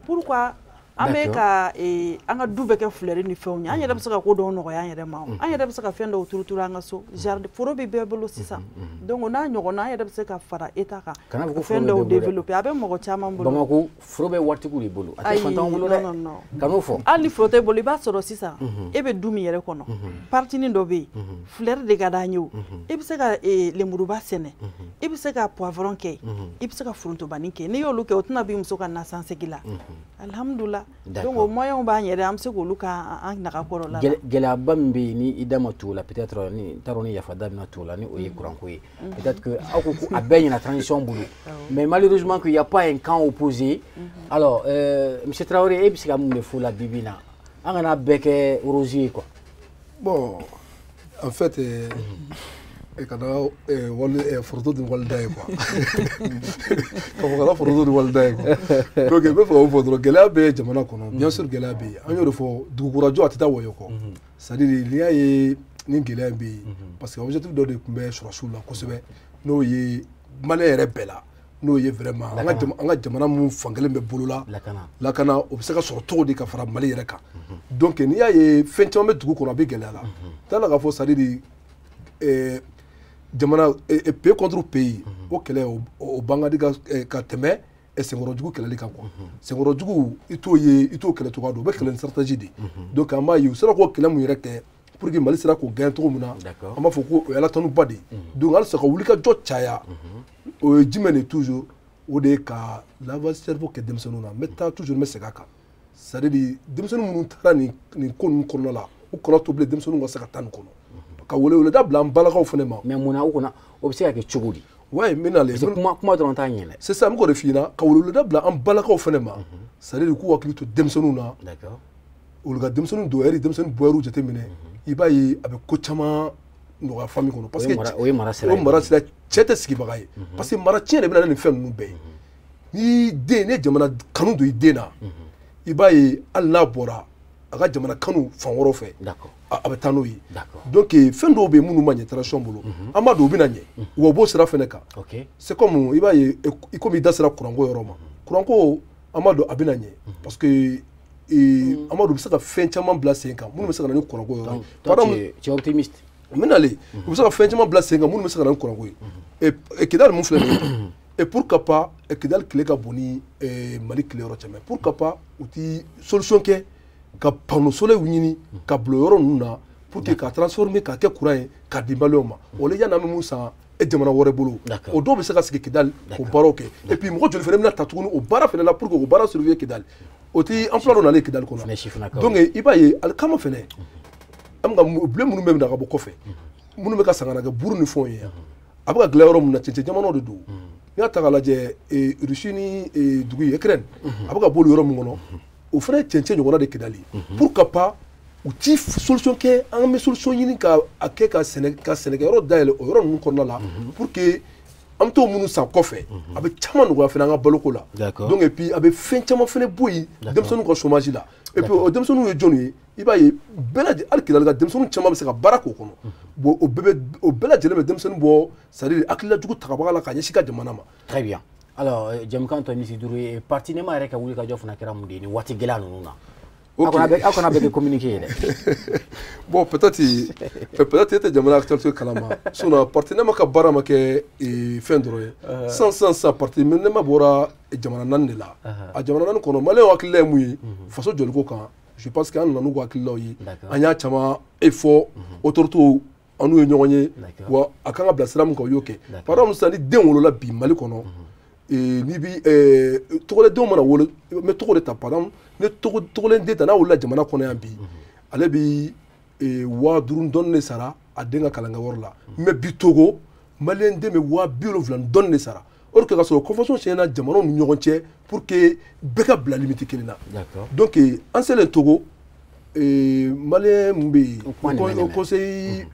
pourquoi an bɛ ka an ka du bɛɛ kɛ fleur ni fɛnw ye an yɛrɛ bɛ se ka ko dɔw nɔgɔya an yɛrɛ ma an yɛrɛ bɛ se ka fɛn dɔw turu an ka so jardin foro bɛ bɛɛ bolo sisan donc n'a ɲɔgɔnna an yɛrɛ bɛ se ka fara état kan fɛn dɔw développer a bɛ mɔgɔ caman bolo Bamako foro bɛ waritigiw de bolo a tɛ fantanw bolo dɛ kan'o fɔ hali ni foro tɛ bolo i b'a sɔrɔ sisan e bɛ du min yɛrɛ kɔnɔ partinin dɔ bɛ yen fleur de ka d'an ye o i bɛ se ka lemuruba sɛnɛ i bɛ se ka poivron kɛ i bɛ se ka forontobanni kɛ n'i y'olu kɛ o tɛna b'i muso ka nasansegi la alhamdulillah donc au moyen b'an yɛrɛ an bɛ se k'olu ka an naga kɔrɔ la gɛlɛyaba min bɛ yen ni i da ma t'o la peut-être ni t'a dɔn ni yafa da bɛna t'o la ni o ye kuranko ye peut-être que aw ko a bɛɛ ɲɛna transition bolo mais malheureusement qu'il y a pas un camp opposé alors monsieur Traoré e bɛ se ka mun de fɔ la bi bi in na an kana bɛɛ kɛ rosier quoi. Bon en fait kana foronto di walida ye quoi ka fɔ kana foronto di walida ye quoi donc n bɛ fɛ k'o fɔ dɔrɔn gɛlɛya bɛ jamana kɔnɔ bien sûr gɛlɛya bɛ yen an y'o de fɔ dugukurajɔ a tɛ taa wɔyɔ kɔ c'est à dire n'i y'a ye ni gɛlɛya bɛ yen parce que objectif dɔ de tun bɛ sɔrɔsiw la kosɛbɛ n'o ye maliyɛn yɛrɛ bɛɛ la n'o ye vraiment an ka jamana mun fankelen bɛ bolola lakana o bɛ se ka sɔrɔ cogo di ka fara Mali yɛrɛ kan donc n'i y'a ye fɛn caman bɛ dugu kɔnɔ a bɛ gɛlɛya la t'a la k'a fɔ c'est à dire jamana pays contre pays o kɛlɛ o bangadi ka tɛmɛ senkɔrɔjugu kɛlɛli kan quoi senkɔrɔjugu i t'o kɛlɛ cogoya dɔn o bɛ kɛlɛ ni stratégie de donc an b'a ye u sera k'o kɛlɛ mun yɛrɛ kɛ pour que Mali sera k'o gagner cogo min na an b'a fɔ ko o ye alatɔnuba de ye donc halisa ka wulikajɔ caya o ye jumɛn de toujours o de ye ka lavage cerveau kɛ denmisɛnninw na n bɛ taa toujours n bɛ segin a kan c'est à dire denmisɛnnin minnu taara nin ko ninnu kɔnɔna la u kɔnɔ to bilen denmisɛnninw ka se ka taa nin kɔnɔ ka weleweleda bila an balakaw fana ma. mais munna o kɔnɔ o bɛ se ka kɛ cogo di. ouais n bɛ n'ale. parce que kuma dɔrɔn t'a ɲɛnɛ. c'est ça n bɛ k'o de f'i ɲɛna ka weleweleda bila an balakaw fana ma c'est à dire k'u hakili to denmisɛnninw na. d'accord. olu ka denmisɛnninw don ɛri denmisɛnnin bɔyɔriw jateminɛ i b'a ye a bɛ ko caman nɔgɔya famille kɔnɔ. parce que o ye mara sira ye. o mara sira cɛ tɛ sigibaga ye. parce que mara tiɲɛ de bɛ na ni nin fɛn ninnu bɛɛ ye. ni den ne jamana kanu don i den na i b'a ye hali n'a bɔra a ka jamana kanu fan wɛrɛw fɛ. d'accord. a bɛ taa n'o ye donc fɛn dɔw bɛ yen minnu ma ɲɛ transition bolo an b'a dɔn u bɛna ɲɛ wa u b'o sira fɛnɛ kan c'est comme i b'a ye i komi i da sera kuranko yɔrɔ ma kuranko an b'a dɔn a bɛna ɲɛ parce que an b'a dɔn u bɛ se ka fɛn caman bila sen kan minnu bɛ se ka na ni kuranko yɔrɔ ye. tu es optimiste. n bɛ n'ale u bɛ se ka fɛn caman bila sen kan minnu bɛ se ka na ni kuranko ye Kidali mun filɛ nin ye et pourquoi pas Kidali tile ka bon ni Mali tile yɔrɔ cɛ mais pourquoi pas u ti solution kɛ ka panneau solaire ɲini ka bila yɔrɔ ninnu na pour que ka transformer ka kɛ courant ye ka di maliyɛnw ma o la yan'an bɛ mun san jamana wɛrɛ bolo o dɔw bɛ se ka sigi Kidali k'o baaraw kɛ et puis mɔgɔ joli fana bɛna ta tuguni o baara fana la pour que o baara surveiller Kidali o ti emploi dɔ nalen Kidali kɔnɔ donc i b'a ye alikama fana an bɛ ka bilen minnu bɛ minɛ ka bɔ kɔfɛ minnu bɛ ka sangana kɛ buru ni fɛnw ye a bɛ ka dilan yɔrɔ min na cɛncɛn jamanaw de don n'i y'a ta k'a lajɛ Russie ni dugu ye Ukraine a bɛ ka bɔ yɔrɔ min kɔnɔ o fana ye cɛncɛn ɲɔgɔnna de Kidali pourquoi pas u ti solution kɛ an bɛ solution ɲini ka kɛ ka sɛnɛkɛyɔrɔ dayɛlɛ o yɔrɔ ninnu kɔnɔna la pour que an bɛ t'o minnu san kɔfɛ a bɛ caman nɔgɔya fana an ka baloko la donc et puis a bɛ fɛn caman fana bɔ yen denmisɛnninw ka chômage la et puis o denmisɛnninw ye jɔnni ye i b'a ye bɛɛ lajɛlen hali Kidali ka denmisɛnninw caman bɛ se ka baara k'o kɔnɔ bon o bɛɛ lajɛlen bɛ denmisɛnnin bɔ c'est à dire hakilila jugu tagabaga la ka ɲɛsin ka jamana ma. très bien. alors jamukan tɔ Misi Duru ye parti ɲɛmaa yɛrɛ ka wulikajɔ fana kɛra mun de ye nin waati gɛlɛya ninnu na. On a communiqué. Bon, peut-être que jamana acteur kalama. Sona partenaire maka bara make fin droit. Sans partenaire même bora jamana nan de la. A jamana nan kono malé wakile muyi faso jolko kan. Je pense qu'an nanu wakile yi. Anya chama effort autorité anu ñoñe wa akanga blasram ko yoke. Par exemple sani den wolola bi mali kono. Ni bi togole den mana wolo me togole ta padam ne togole ndeta na wolola jamana kono yan bi. Ale bi wa durun donne sara a denga kalanga worla mais bi togo malien de me wa biolo vlan donne sara or que so convention c'est na jamano nu ñogonce pour que beka bla limite kelina d'accord donc en c'est togo malien mbi au conseil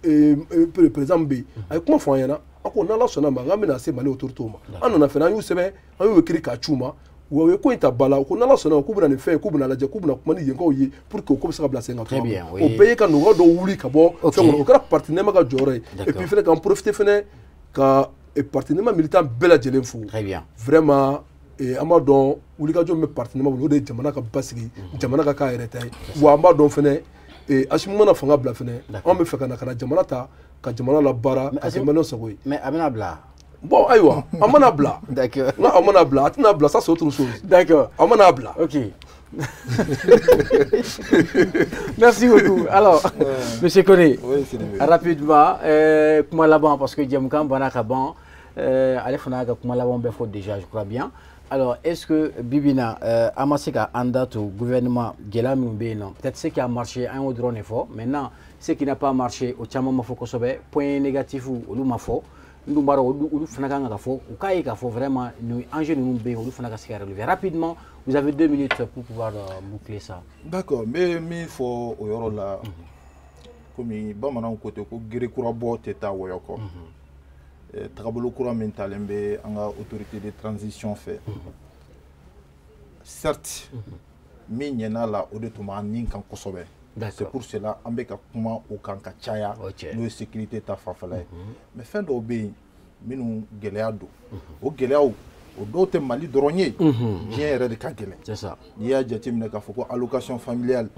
président mbi ay kuma fo yana ako na la sona ma ngamina se mali autorité ma anona fena yu sebe ayu wekiri ka chuma wawe ko ita bala ko nala sona ko buna ne fe ko buna la je ko buna kuma ni yengo yi pour que ko sa placer en très bien oui au pays ka no do wuli ka bo fe ko ka partenaire ma ka jore et puis fene ka profiter fene ka partenaire militant bela jelen fu très bien vraiment amadon wuli ka jo me partenaire ma de jamana ka basigi jamana ka retay wa amadon fene asimana fanga bla fene on me fe kana jamana ta ka jamana la bara ka jamana sagoy mais amina bla bon, aïwa, amana bla. D'accord. Non, amana bla, atina bla, ça c'est autre chose. D'accord. Amana bla. Ok. Merci beaucoup. Alors, Monsieur Koné, rapidement, comment là-bas, parce que Djemkam, Banakaban, Alefanaga, comment là-bas, on faut déjà, je crois bien. Alors, est-ce que Bibina, Amaseka, Andat au gouvernement, peut-être ce qui a marché, un ou drone effort, maintenant, ce qui n'a pas marché, au Tchama Mafo Kosobe, point négatif ou Lumafo. Nous vraiment rapidement, vous avez 2 minutes pour pouvoir boucler ça. D'accord, mais il faut là comme bamanan côté ko gere kura bo teta woyoko. Trabolo kura mental mbe anga autorité de transition fait. Certes, mi nyena la odetuma ninkan kosobe. C'est pour cela que kuma au kanka chaya no sécurité ta fafala mais fin do be minu geleado o geleao o dote mali dronye bien rede ka gele c'est ça il y a jatim ka foko allocation familiale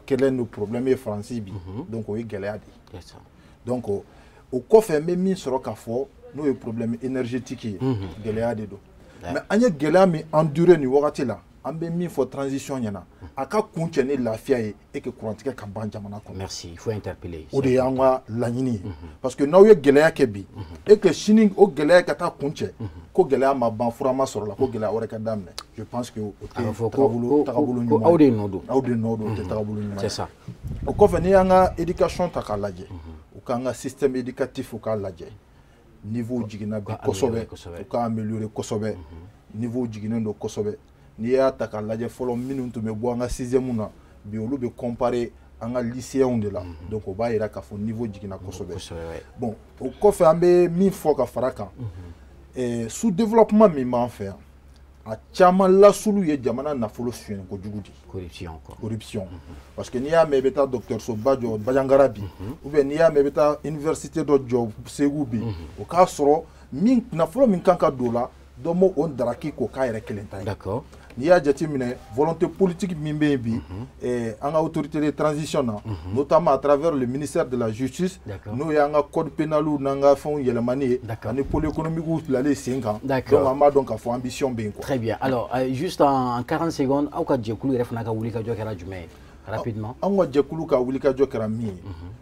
quel est nos problèmes français bi donc o geleadi c'est ça donc au kofe me min soro ka fo no problème énergétique geleadi do mais anya gelea mi endurer ni wakati la ambe mi faut transition yana aka kunchene lafiya et que courantike ka ban jamana ko merci il faut interpeller o de yanga laɲini parce que n'aw ye gɛlɛya kɛ bi et que sini o gɛlɛya ka taa kuncɛ ko gɛlɛya ma ban furama sɔrɔ la ko gɛlɛya wɛrɛ ka daminɛ je pense que o tɛ tagabolo ɲuman aw de nɔ don aw de nɔ don o tɛ tagabolo ɲuman c'est ça o kɔfɛ n'i y'an ka éducation ta k'a lajɛ u k'an ka système éducatif u k'a lajɛ niveau jiginna bi kosɛbɛ u k'a améliorer kosɛbɛ niveau jiginnen don kosɛbɛ n'i y'a ta k'a lajɛ fɔlɔ minnu tun bɛ bɔ an ka sixième na bi olu bɛ comparer an ka lycéens de la donc o b'a yira k'a fɔ niveau jiginna kosɛbɛ bon o kɔfɛ an bɛ min fɔ ka fara kan sous développement min b'an fɛ yan a caman lasulu ye jamana nafolo suɲɛ kojugu di corruption parce que n'i y'a mɛn i bɛ taa dɔgɔtɔrɔso ba jɔ Bajangara bi ou bien n'i y'a mɛn i bɛ taa université dɔ jɔ Segu bi o k'a sɔrɔ min nafolo min kan ka don o la dɔ m'o o daraki k'o k'a yɛrɛ kelen ta ye d'accord n'i y'a jateminɛ volonté politique min bɛ yen bi an ka autorité de transition na notamment à travers le ministère de la justice n'o ye an ka code pénal n'an ka fɛnw yɛlɛmani ye ani pôle économique bilalen sen kan donc an b'a dɔn k'a fɔ ambition bɛ yen quoi. Très bien, alors juste en 40 secondes aw ka jɛkulu yɛrɛ fana ka wulikajɔ kɛra jumɛn ye rapidement. An ka jɛkulu ka wulikajɔ kɛra min ye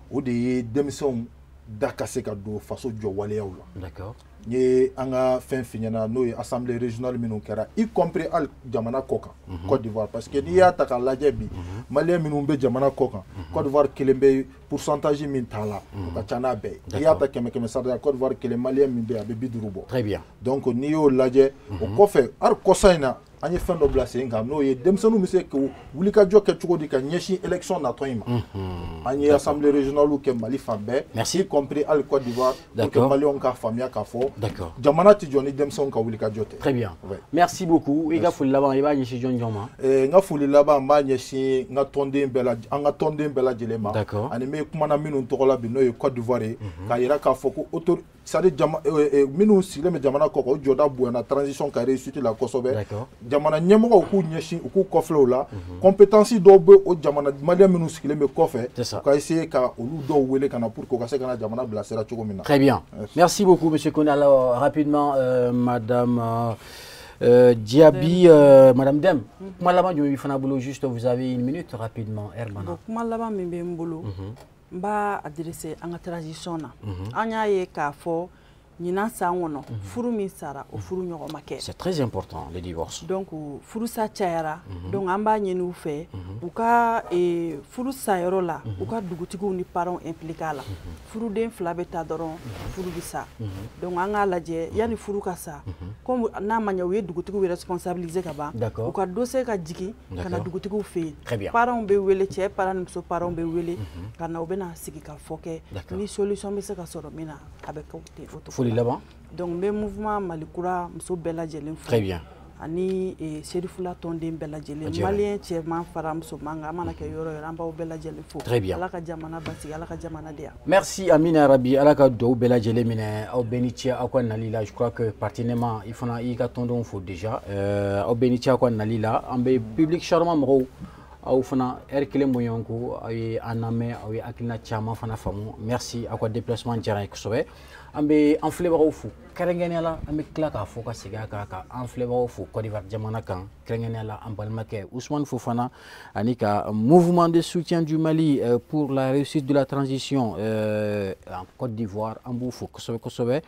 o de ye denmisɛnw da ka se ka don faso jɔ waleyaw la. D'accord. N ye an ka fɛn f'i ɲɛna n'o ye assemblée régionale minnu kɛra y compris hali jamana kɔ kan Côte d'Ivoire parce que n'i y'a ta k'a lajɛ bi maliyɛn minnu bɛ jamana kɔ kan Côte d'Ivoire kelen bɛ pourcentage min t'a la o ka ca n'a bɛɛ ye n'i y'a ta 100-100 sara Côte d'Ivoire kelen maliyɛn min bɛ yen a bɛ 50 bɔ. Très bien. Donc n'i y'o lajɛ o kɔfɛ hali kɔsa in na an ye fɛn dɔ bila sen kan n'o ye denmisɛnninw bɛ se ka wulikajɔ kɛ cogo di ka ɲɛsin élection natɔ in ma an ye assemblée régionale kɛ Mali fan bɛɛ y compris hali Côte d'Ivoire pour que maliyɛnw ka faamuya k'a fɔ jamana tɛ jɔ ni denmisɛnw ka wulikajɔ tɛ. Très bien. Merci beaucoup. I ka foli laban i b'a ɲɛsin jɔn ma. N ka foli laban n b'a ɲɛsin n ka tɔnden bɛɛ la an ka tɔnden bɛɛ lajɛlen ma ani n bɛ kumana minnu tɔgɔ la bi n'o ye Côte d'Ivoire ye k'a yira k'a fɔ ko c'est à dire minnu sigilen bɛ jamana kɔ kan o jɔda bonyana transition ka réussite la kosɛbɛ jamana ɲɛmɔgɔw k'u ɲɛsin u k'u kɔfilɛ o la compétence dɔw bɛ o jamana malien minnu sigilen bɛ kɔfɛ u ka essayer ka olu dɔw wele ka na pour que u ka se ka na jamana bilasira cogo min na. Très bien. Merci beaucoup monsieur Koné. Alors rapidement madame Diaby, madame Dem, kuma laban jumɛn bɛ fana bolo juste vous avez une minute rapidement Hermana. Kuma laban min bɛ n bolo n b'a adressé an ka transition na an y'a ye k'a fɔ ɲinan san kɔnɔ furu min sara o furu ɲɔgɔn ma kɛ. C'est très important le divorce. Donc furusa cayara donc an b'a ɲini u fɛ u ka furu sayɔrɔ la u ka dugutigiw ni parents impliqué a la furuden fila bɛ taa dɔrɔn furu bɛ sa donc an k'a lajɛ yanni furu ka sa comme n'a ma ɲɛ u ye dugutigiw responsabiliser ka ban u ka dossier ka jigin ka na dugutigiw fɛ yen parents bɛ wele cɛ parents ni muso parents bɛ wele ka na u bɛ na sigi ka fɔ kɛ ni solution bɛ se ka sɔrɔ min na a bɛ kɛ o ten. Donc le mouvement Malikura muso bɛɛ lajɛlen fo. Très bien. Ani serifula tɔnden bɛɛ lajɛlen malien cɛman fara muso man kan a mana kɛ yɔrɔ yɔrɔ an b'aw bɛɛ lajɛlen fo. Très bien. Ala ka jamana basigi Ala ka jamana di yan. Merci Amina Rabi Ala ka dugawu bɛɛ lajɛlen minɛ aw bɛɛ ni ce aw ka nali la je crois que pertinemment i fana i ka tɔndenw fo déjà aw bɛɛ ni ce aw ka nali la an bɛ public charmant mɔgɔw aw fana heure kelen bɔɲɔgɔn ko aw ye an lamɛn aw ye hakilina caman fana faamu merci aw ka déplacement diyara n ye kosɛbɛ an bɛ an filɛbagaw fo kɛrɛnkɛrɛnnenya la an bɛ tila k'a fɔ ka segin a kan ka an filɛbagaw fo Côte d'Ivoire jamana kan kɛrɛnkɛrɛnnenya la an balimakɛ Ousmane Fofana ani ka mouvement de soutien du Mali pour la réussite de la transition en Côte d'Ivoire an b'u fo kosɛbɛ kosɛbɛ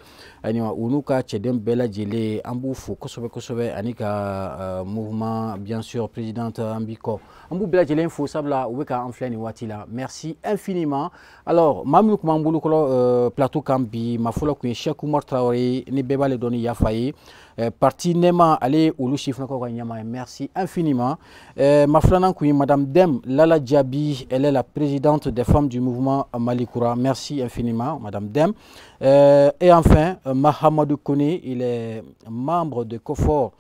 ani u n'u ka cɛden bɛɛ lajɛlen an b'u fo kosɛbɛ kosɛbɛ ani ka mouvement bien sûr présidente an b'i kɔ an b'u bɛɛ lajɛlen fo sabula u bɛ k'an filɛ nin waati la merci infiniment alors maa minnu tun b'an bolokɔrɔ plateau kan bi ma fɔlɔ kun ye Cheikh Oumar Traoré ni bɛɛ b'ale dɔn ni Yafa ye parti Nema ale olu sifinnakaw ka ɲɛmaa ye merci infiniment ma filanan kun ye madame Dem Lala Diaby elle est la présidente des femmes du mouvement Malikura merci infiniment madame Dem et enfin Mahamadou Koné il est membre de COFOR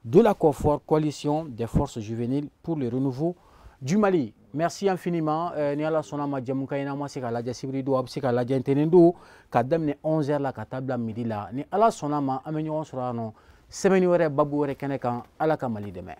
de la COFOR coalition des forces juvéniles pour le renouveau du Mali. Merci infiniment. Ni ala sona ma jamuka ina ma se ka lajɛ sibiri do a bɛ se ka lajɛ ntɛnɛn do ka daminɛ 11h la ka taa bila midi la ni ala sɔnna ma an bɛ ɲɔgɔn sɔrɔ yan nɔ semaine wɛrɛ babu wɛrɛ kɛnɛ kan ala ka Mali dɛmɛ.